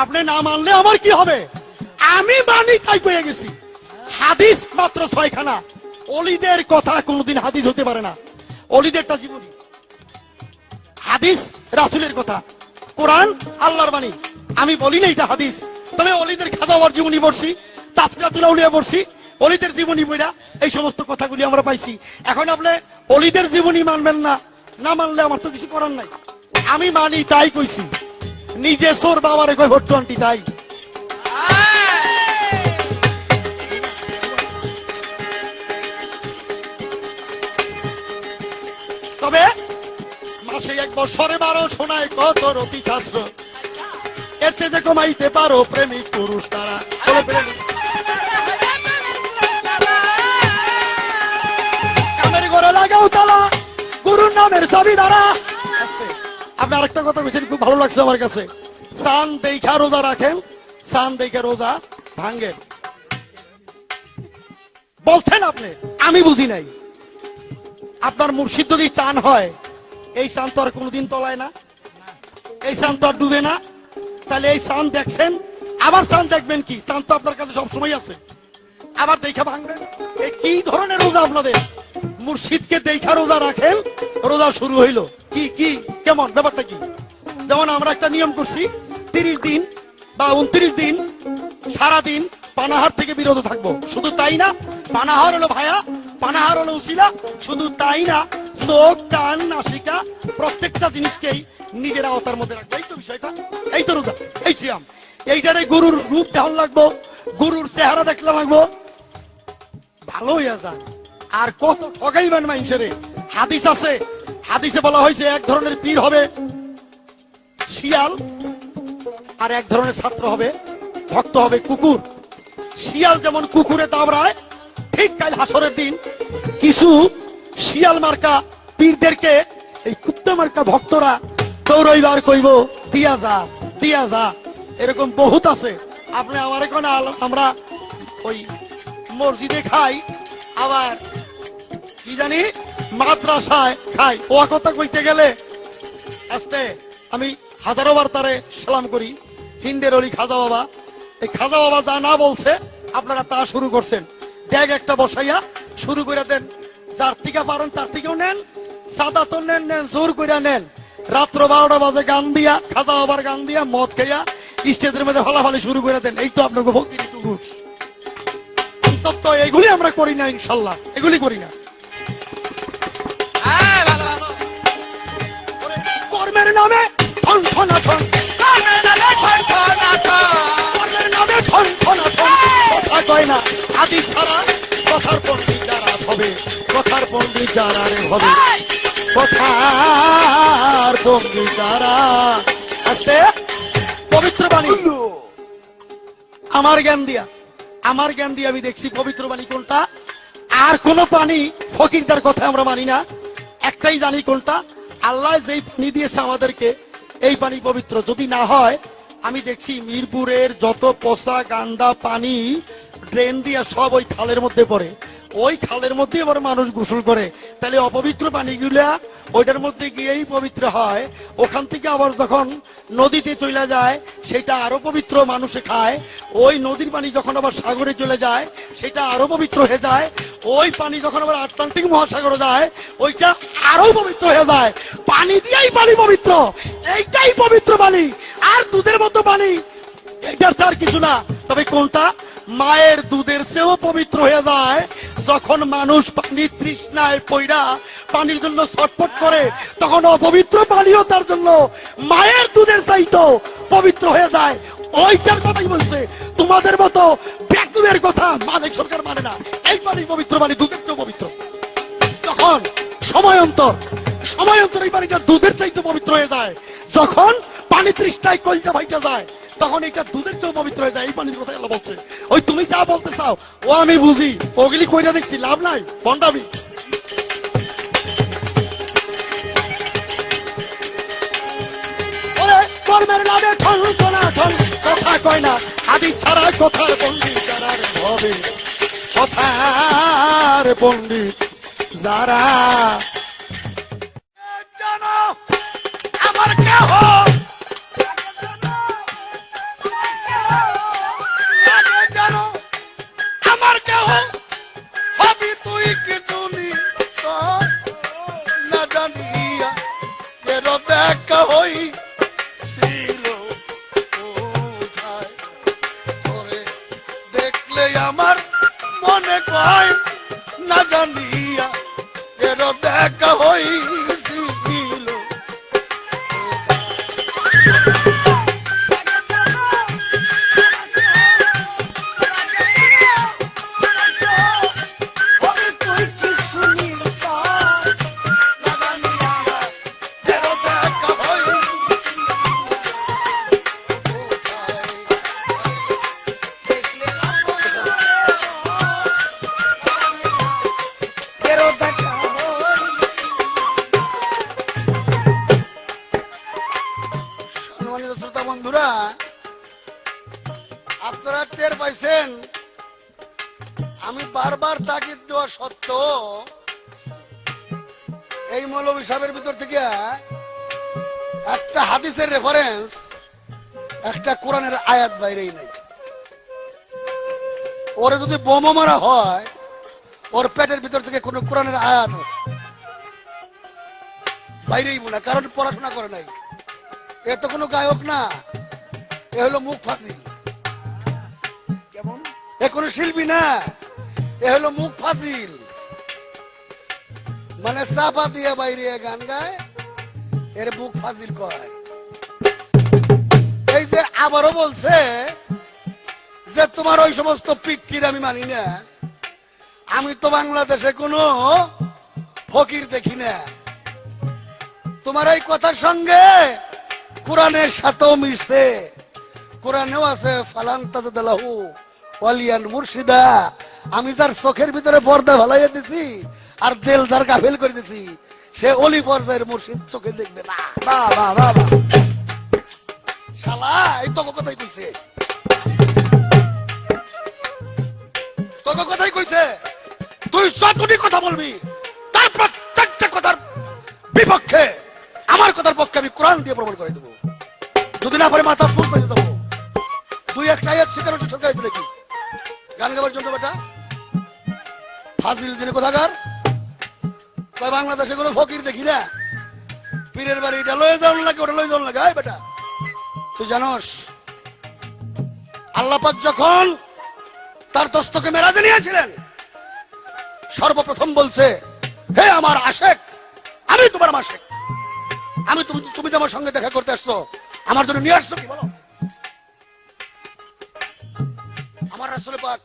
আপনি না মানলে আমার কি হবে? আমি মানি তাই পেয়ে গেছি। হাদিস মাত্র 6 খানা। অলিদের কথা কোনদিন হাদিস হতে পারে না। অলিদেরটা জীবনী, হাদিস রাসূলের কথা, কোরআন আল্লাহর বাণী। আমি বলি না এটা হাদিস, তবে অলিদের খাজাওয়ার জীবনী পড়ছি, তাসকিরাতুল আউলিয়া পড়ছি, অলিদের জীবনী পড়া এই সমস্ত কথাগুলি আমরা পাইছি। এখন আপনি অলিদের জীবনী মানবেন না, না মানলে আমার তো কিছু করার নাই। আমি মানি তাই কইছি। নিজে সোর বাবারে কই ভট্টু আন্টি তাই। তবে মাসে 1 বছরে 12 শোনায় কত রতি শাস্ত্র, এর থেকে কমাইতে পারো প্রেমিক পুরুষ তারা। কামের ঘরে লাগাও তালা, গুরুর নামের চাবি দ্বারা। আপনি আরেকটা কথা বলছেন, খুব ভালো লাগছে আমার কাছে। চান দেখা রোজা রাখেন, চান দেখে রোজা ভাঙ্গেন বলছেন আপনি, আমি বুঝি নাই। আপনার মুর্শিদ যদি চান হয়, এই চান তো আর কোনোদিন তলায় না, এই চান তো আর ডুবে না। তাহলে এই চান দেখছেন, আবার চান দেখবেন কি? চান তো আপনার কাছে সবসময় আছে, আবার দেখা ভাঙবেন। এই কি ধরনের রোজা আপনাদের? মুর্শিদকে দেখা রোজা রাখেন, রোজা শুরু হইলো। কি কি কেমন ব্যাপারটা কি? যেমন আমরা একটা নিয়ম করছি, 30 দিন বা 29 দিন সারাদিন পানাহার থেকে বিরত থাকবো। শুধু তাই না, পানাহার হলো ভায়া, পানাহার হলো উসিলা। শুধু তাই না, চোখ কান নাসিকা প্রত্যেকটা জিনিসকেই নিজের আওতার মধ্যে রাখবো। এই তো বিষয়টা, এই তো রোজা, এই সিয়াম। এইটারে গুরুর রূপ দেখান লাগবো, গুরুর চেহারা দেখলে লাগবো, ভালো হইয়া যায়। আর কত ঠগাইবেন মানুষের। হাদিস আছে, হাদিসে বলা হয়েছে 1 ধরনের পীর হবে শিয়াল, আর 1 ধরনের ছাত্র হবে, ভক্ত হবে কুকুর। শিয়াল যেমন কুকুরে দাবড়ায়, ঠিক কাল হাসরের দিন কিছু শিয়াল মার্কা পীরদেরকে এই কুত্তা মার্কা ভক্তরা দৌড়াইবার কইব, দিয়া যা দিয়া যা। এরকম বহুত আছে। আপনি আমার এখন আমরা ওই মসজিদে খাই, আবার কি জানি মাদ্রাসায় খাই। ও কথা কইতে গেলে আস্তে আমি হাজারো বার তারে সালাম করি। হিন্দের অলি খাজা বাবা, এই খাজা বাবা যা না বলছে আপনারা তা শুরু করছেন। ব্যাগ একটা বসাইয়া শুরু করে দেন, যার থেকে পারেন তার থেকেও নেন, সাদা তো নেন, নেন জোর করে নেন। রাত্র 12টা বাজে গান দিয়া, খাজা বাবার গান দিয়া মদ খাইয়া স্টেজের মধ্যে ফালাফালি শুরু করে দেন। এই তো আপনাকে ভক্তি ঘুষ। অন্তত এগুলি আমরা করি না, ইনশাল্লাহ এগুলি করি না। কর্মের নামে ঠন ঠনাঠন, কর্মের নামে ঠন ঠনাঠন, কর্মের নামে ঠন ঠনাঠন। কথা কয় না আদি ছাড়া, কথার পণ্ডিত যারা হবে, কথার পণ্ডিত যারা হবে, কথার বন্দি যারা আছে পবিত্র বাণী আমার জ্ঞান দিয়া আমি দেখছি পবিত্র বাণী কোনটা। আর কোন পানি ফকিরদার কথা আমরা মানি না, একটাই জানি কোনটা। আল্লাহ যেই পানি দিয়েছে আমাদেরকে এই পানি পবিত্র। যদি না হয়, আমি দেখছি মিরপুরের যত পচা গান্দা পানি ড্রেন দিয়ে সব ওই খালের মধ্যে পড়ে, ওই খালের মধ্যে আবার মানুষ গোসল করে। তাহলে অপবিত্র পানিগুলা ওইটার মধ্যে গিয়েই পবিত্র হয়। ওখান থেকে আবার যখন নদীতে চলে যায় সেটা আরো পবিত্র, মানুষে খায়। ওই নদীর পানি যখন আবার সাগরে চলে যায় সেটা আরো পবিত্র হয়ে যায়। ওই পানি যখন আবার আটলান্টিক মহাসাগরে যায় ওইটা আরো পবিত্র হয়ে যায়। পানি দিয়েই পানি পবিত্র, এইটাই পবিত্র পানি। আর দুধের মতো পানি এটার আর কিছু না। তবে কোনটা? মায়ের দুধের চেয়েও পবিত্র হয়ে যায়। যখন মানুষ পানির তৃষ্ণায় পইড়া পানির জন্য ছটফট করে, তখন অপবিত্র পানিও তার জন্য মায়ের দুধের চাইতো পবিত্র হয়ে যায়। ওইটার কথাই বলছে। তোমাদের মতো ব্যাকুমের কথা মালিক সরকার মানে না। এই পানি পবিত্র পানি, দুধের চেয়েও পবিত্র। যখন সময়ান্তর এই পানিটা দুধের চাইতে পবিত্র হয়ে যায়। যখন পানি তৃষ্ণায় কলজা ভাইটা যায় তখন এটা দুধের চেয়েও পবিত্র হয়ে যায়। এই পানির কথা আল্লাহ বলছে। ওই তুমি যা বলতে চাও ও আমি বুঝি, ওগুলি কইরা দেখছি, লাভ নাই, বন্ডামি। ওরে কর্মের লাভে ঠন ঠনা ঠন, কথা কয় না আদি ছাড়া কথার বন্দি যারার হবে, কথার বন্দি যারা। জানো আমার কেহ জানো আমার কেহ হবি তুই কিছু না জানিয়া কেন দেখা হই ছিল তোরে দেখলে আমার মনে কয় না জানিয়া কেন দেখা হইছিল। শ্রোতা বন্ধুরা, আপনারা টের পাইছেন আমি বারবার তাগিদ দেওয়া সত্ত্বেও এই মৌলভী সাহেবের ভিতর থেকে একটা হাদিসের রেফারেন্স, একটা কোরআনের আয়াত বাইরেই নাই। ওরে যদি বোমা মারা হয় ওর পেটের ভিতর থেকে কোন কোরআনের আয়াত বাইরেই না, কারণ পড়াশোনা করে নাই। এ তো কোনো গায়ক না, এ হলো মুখ ফাজিল। কেমন? এ কোনো শিল্পী না, এ হলো মুখ ফাজিল। মানে চাপা দিয়ে বাইরে গান গায়, এর মুখ ফাজিল কয়। এই যে আবারও বলছে যে তোমার ওই সমস্ত পিক্কির আমি মানি না, আমি তো বাংলাদেশে কোনো ফকির দেখি না। তোমার এই কথার সঙ্গে কোরআনের সাথেও মিশছে। কোরআনেও আছে ফালান তাজাদালাহু ওয়ালিয়ান মুর্শিদা, আমি যার চোখের ভিতরে পর্দা ভালাইয়া দিছি আর দিল যার গাফিল করে দিছি সে অলি পর্যায়ের মুর্শিদ চোখে দেখবে না। বাহ বাহ বাহ বাহ। শালা এই তো কথাই কইছে, তোকে কথাই কইছে। তুই যতটি কথা বলবি তার প্রত্যেকটা কথার বিপক্ষে আমার কথার পক্ষে আমি কোরআন দিয়ে প্রমাণ করে দেবো। যদি না পারে মাথা ফুল করে দেবো। দুই একটা আয়াত শিকার হচ্ছে সরকার নাকি গান গাবার জন্য বেটা ফাজিল যিনি কোথাকার বাংলাদেশে কোনো ফকির দেখি না। পীরের বাড়ি এটা লয়ে যাওয়ার লাগে, ওটা লয়ে যাওয়ার লাগে। আয় বেটা, তুই জানোস আল্লাহ পাক যখন তার দস্তকে মেরাজে নিয়েছিলেন সর্বপ্রথম বলছে, হে আমার আশেক, আমি তোমার আশেক, আমি তুমি যে আমার সঙ্গে দেখা করতে আসছো আমার জন্য নিয়ে আসছো কি বলো? আমার রাসূল পাক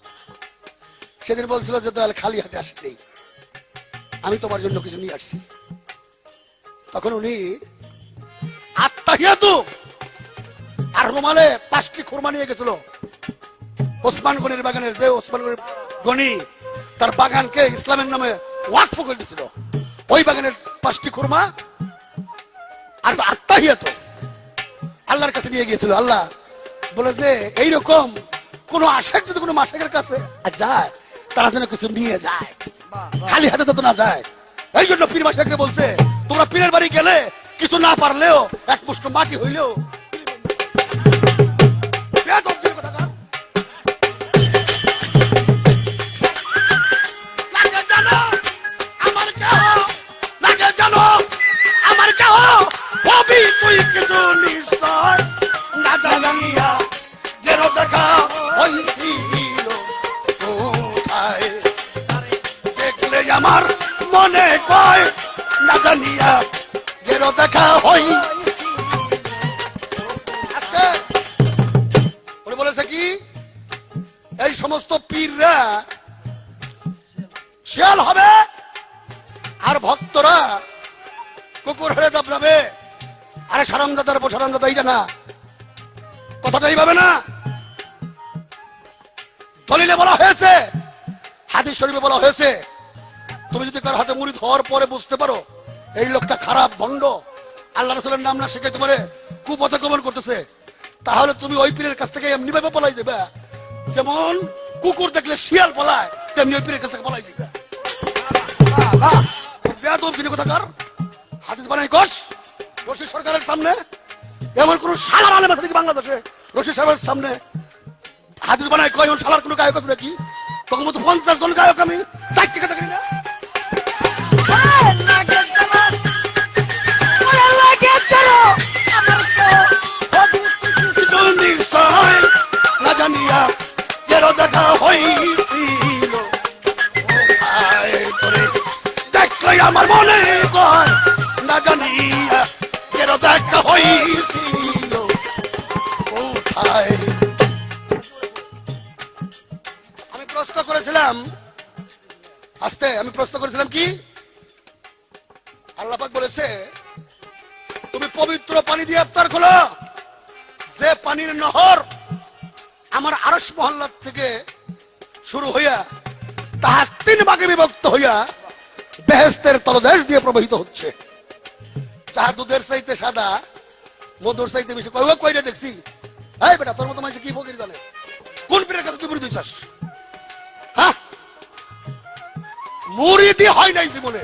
সেদিন বলছিল যে দয়াল খালি হাতে আসেনি, আমি তোমার জন্য কিছু নিয়ে আসছি। তখন উনি আত্মাহিয়াতু আর রুমালে 5টি খুরমা নিয়ে গেছিল ওসমান গনির বাগানের, যে ওসমান গনি তার বাগানকে ইসলামের নামে ওয়াকফ করে দিয়েছিল, ওই বাগানের 5টি খুরমা আর আত্মাহিয়াতু আল্লাহর কাছে নিয়ে গিয়েছিল। আল্লাহ বলে যে এইরকম কোন আশেক যদি কোনো মাশেকের কাছে যায় তারা যেন কিছু নিয়ে যায়, খালি হাতে তো না যায়। এই জন্য পীর মাশেককে বলছে তোমরা পীরের বাড়ি গেলে কিছু না পারলেও এক মুষ্ঠ মাটি হইলেও আমার কেহ হবি তুই কিছু নিশ্চয় না জানিয়া যেন দেখা হইছিল কোথায়, দেখলে আমার মনে কয় না জানিয়া যেন দেখা হই। বলেছে কি এই সমস্ত পীররা শিয়াল হবে আর ভক্তরা কুকুর হয়ে দাবড়াবে। আরে সারামদাদার সারামদাদা এইটা না, কথাটা এইভাবে না। দলিলে বলা হয়েছে, হাদিস শরীফে বলা হয়েছে, তুমি যদি কার হাতে মুরিদ হওয়ার পরে বুঝতে পারো এই লোকটা খারাপ ভণ্ড, আল্লাহ রাসূলের নাম না শিখে তোমারে কুপথগমন করতেছে, তাহলে তুমি ওই পীরের কাছ থেকে এমনি ভাবে পলাই যাবে যেমন কুকুর দেখলে শিয়াল পলায়, তেমনি ওই পীরের কাছ থেকে পলাই যাবে। বেয়াদব যিনি কোথাকার, হাদিস বানাই কস রশিদ সরকারের সামনে, এমন কোন শালার আলেম আছে নাকি বাংলাদেশে রশিদ সাহেবের সামনে হাদিস বানাই কয় এমন শালার কোন গায়ক আছে নাকি? তখন মতো 50 জন গায়ক আমি 4 টাকা দেখি না। না জানিয়া যেন দেখা হইছিল দেখলে আমার মনে কয় না জানিয়া যেন দেখা হইছিল কোথায়। আমি প্রশ্ন করেছিলাম আমি প্রশ্ন করেছিলাম কি আল্লাহ পাক বলেছে তুমি পবিত্র পানি দিয়ে ইফতার খোলো, যে পানির নহর আমার আরশ মহল্লা থেকে শুরু হইয়া তাহার 3 ভাগে বিভক্ত হইয়া বেহেশতের তলদেশ দিয়ে প্রবাহিত হচ্ছে, যাহা দুধের চাইতে সাদা মধুর চাইতে বেশি। কইরা দেখছি এই বেটা তোর মতো মানুষ কি ফকির জানে, কোন পীরের কাছে তুই মুরিদ হইছাস? হ্যাঁ, মুরিদই হয় নাই জীবনে।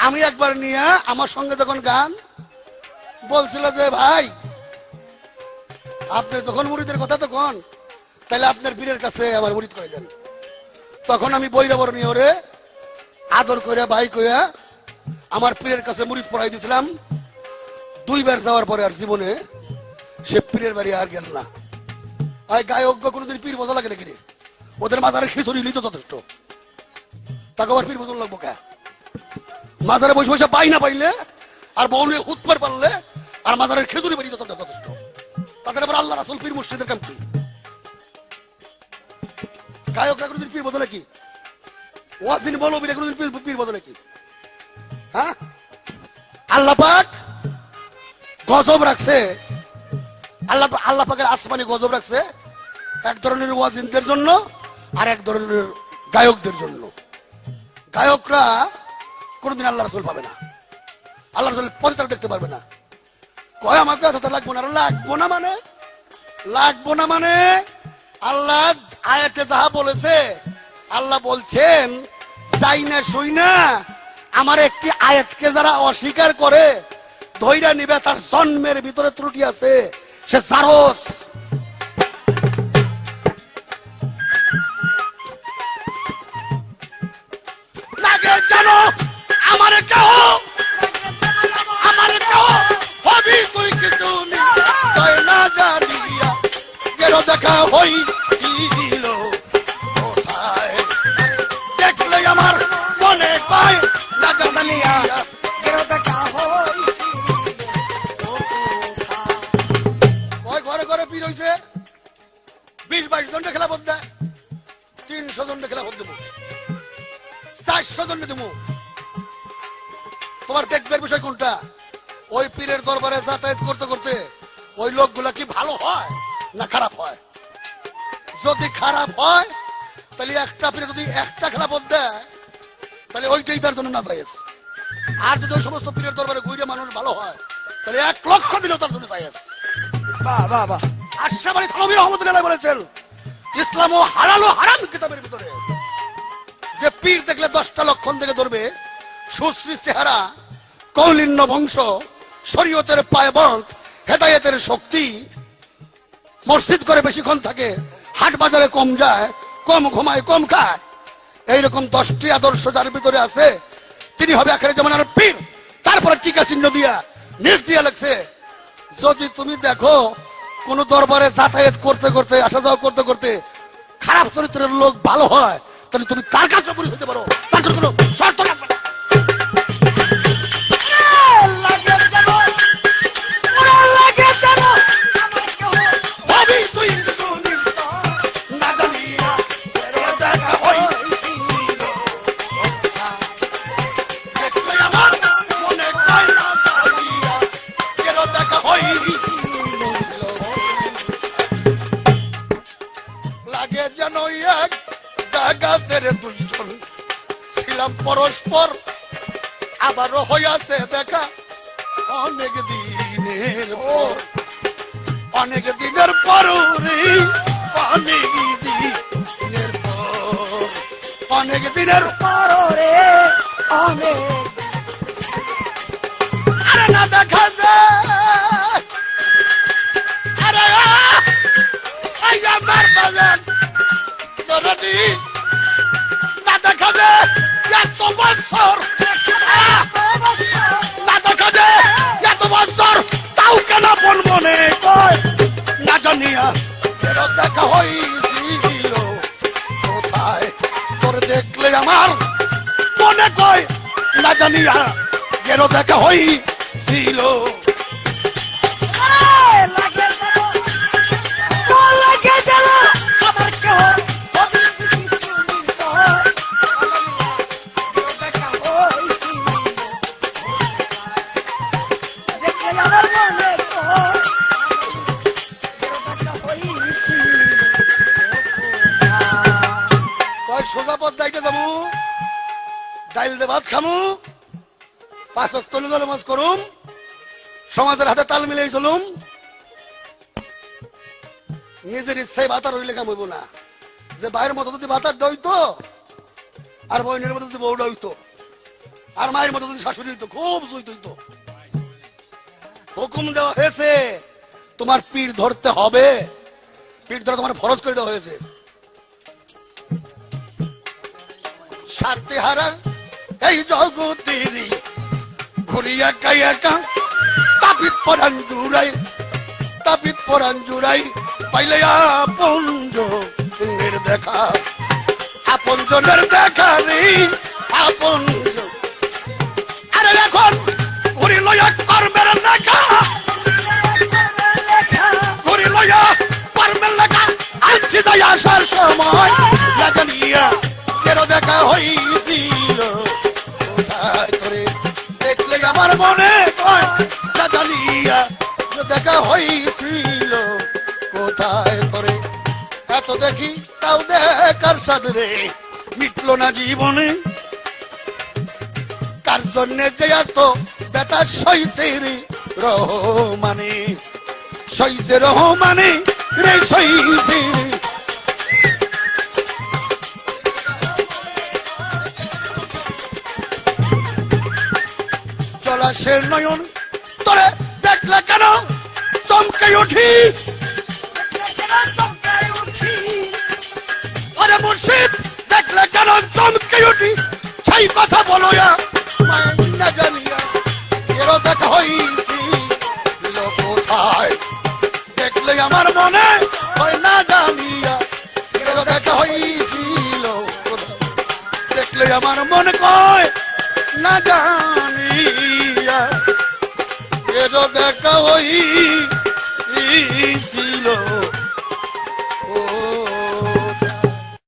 আমি একবার নিয়ে আমার সঙ্গে যখন গান বলছিল যে ভাই আপনি যখন মুরিদের কথা তখন তাহলে আপনার পীরের কাছে আমার মুরিদ করে দেন, তখন আমি বৈরাবর নিয়ে ওরে আদর করে ভাই কইয়া আমার পীরের কাছে মুরিদ পড়াই দিয়েছিলাম। 2 বার যাওয়ার পরে আর জীবনে সে পীরের বাড়ি আর গেল না। আর গায়ক কোনোদিন পীর বোঝা লাগে নাকি রে? ওদের মাজারে খিচুড়ি লিতো যথেষ্ট, তাকে আবার পীর বোঝা লাগবো কে? মাজারে বসে বসে পাই না পাইলে আর বউ নিয়ে হুৎপার পারলে আর মাজারের খিচুড়ি বাড়ি যথেষ্ট, তাদের আবার আল্লাহ রাসূল পীর মুর্শিদের কাম কি? গায়করা কোনোদিন পীর বোঝা নাকি? ওয়াজিন মৌলবীরা কোনোদিন পীর বোঝা নাকি? হ্যাঁ, আল্লাহ পাক গজব রাখছে, আল্লাহ পাকের আসমানি গজব রাখছে এক ধরনের ওয়াজিনদের জন্য আর এক ধরনের গায়কদের জন্য। গায়করা কোনদিন আল্লাহ রাসূল পাবে না, আল্লাহ রাসূল পথে তারা দেখতে পারবে না। কয় আমাকে কথা লাগবো না, লাগবো না মানে আল্লাহ আয়াতে যাহা বলেছে, আল্লাহ বলছেন যাই না শুই না আমার একটি আয়াতকে যারা অস্বীকার করে ধৈর্য নিবে তার জন্মের ভিতরে ত্রুটি আছে, সে জারস। লাগে জানো আমার কেহ হবি তুই কিছু নিশ্চয় না জানিয়া যেন দেখা হইছিল কোথায়, দেখলে আমার মনে কয় না জানিয়া যেন দেখা হইছিল কোথায়। ঘরে ঘরে পীর হইছে, 20-22 জনকে খেলা বলতে 300 জনকে খেলা বলতে 400 জনকে দেবো। তোমার দেখবার বিষয় কোনটা? ওই পীরের দরবারে যাতায়াত করতে করতে ওই লোকগুলা কি ভালো হয় না খারাপ হয়? যদি খারাপ হয় তাহলে একটা পীরে যদি একটা খেলাফত দেয় তাহলে ওইটাই তার জন্য না জায়েজ। আর যদি ওই সমস্ত পীরের দরবারে ঘুরে মানুষ ভালো হয় তাহলে 1,00,000 দিলেও তার জন্য জায়েজ। বাহ বাহ বাহ। আশরাফ আলী থানভী রহমাতুল্লাহ বলেছেন ইসলাম ও হালাল ও হারাম কিতাবের ভিতরে যে পীর দেখলে 10টা লক্ষণ থেকে ধরবে, সুশ্রী চেহারা, কৌলিন্য বংশ, শরীয়তের পায়বন্ত, হেদায়েতের শক্তি, মসজিদ করে বেশিক্ষণ থাকে, হাট বাজারে কম যায়, কম ঘুমায়, কম খায়, এইরকম 10টি আদর্শ যার ভিতরে আছে তিনি হবে আখেরি জামানার পীর। তারপরে টিকা চিহ্ন দিয়া নিজ দিয়া লাগছে যদি তুমি দেখো কোন দরবারে যাতায়াত করতে করতে আসা যাওয়া করতে করতে খারাপ চরিত্রের লোক ভালো হয় তাহলে তুমি তার কাছে পুরুষ হতে পারো, তার কাছে কোনো শর্ত রাখবে না। ভাবি তুই সুনীল না জানিয়া এর দেখা হইছিল, দেখলে আমার মনে কয় না জানিয়া এর দেখা হইছিল, লাগে যেন এক জায়গাতে দুইজন ছিলাম পরস্পর, আবারও হইয়াছে দেখা অনেক দিনের পর, অনেক দিনের পর রে, অনেক দিনের পর, অনেক দিনের পর রে, অনেক আরে না দেখা যায়, আরে এই আমার বাজার জরুরি না দেখা যায় এত বছর, না দেখা যায় এত বছর, তাও কেন মন মনে কয় না জানিয়া এর দেখা হইছিল কোথায়, তোর দেখলে আমার মনে কয় না জানিয়া এর দেখা হইছিল। সোজা পথ দাইতে যাবো, ডাইল দে ভাত খামু, 5 ওয়াক্ত নামাজ করুম, সমাজের হাতে তাল মিলাই চলুম, নিজের ইচ্ছায় ভাতার হইলে কাম হইব না। যে ভাইয়ের মতো যদি ভাতার দইতো, আর বোনের মতো যদি বউ দইতো, আর মায়ের মতো যদি শাশুড়ি হইতো, খুব জুইত হইতো। হুকুম দেওয়া হয়েছে তোমার পীর ধরতে হবে, পীর ধরা তোমার ফরজ করে দেওয়া হয়েছে। সাতেহারা এই জগতেরই ঘুরিয়া কাইয়াকা তাবিদ পরান জুড়াই, তাবিদ পরান জুড়াই পাইলে আপন জনের দেখা, আপন জনের দেখা রে, আপন আরে এখন ঘুরি লইয়া কর্মের লেখা, ঘুরি লইয়া কর্মের লেখা, আলছি যাই আসার সময় জানিয়া কেন দেখা হইছিল কোথায়, তোরে দেখলে আমার মনে কয় না জানিয়া দেখা হইছিল কোথায়, তোরে এত দেখি তাও দেখার সাদরে মিটলো না জীবনে, কার জন্য যে এত ব্যথা সইছে রে রহমানে, সইছে রহমানে রে, সইছে জলাশের নয়ন তোরে দেখলে কেন চমকে উঠি, আরে মুর্শিদ দেখলে কেন চমকে উঠি, সেই কথা বলো না জানিয়া এর দেখা হইছিল কোথায়, দেখলে আমার মনে হয় না জানিয়া এর দেখা হইছিল কোথায়, দেখলে আমার মনে কয় না জানিয়া এর দেখা হইছিল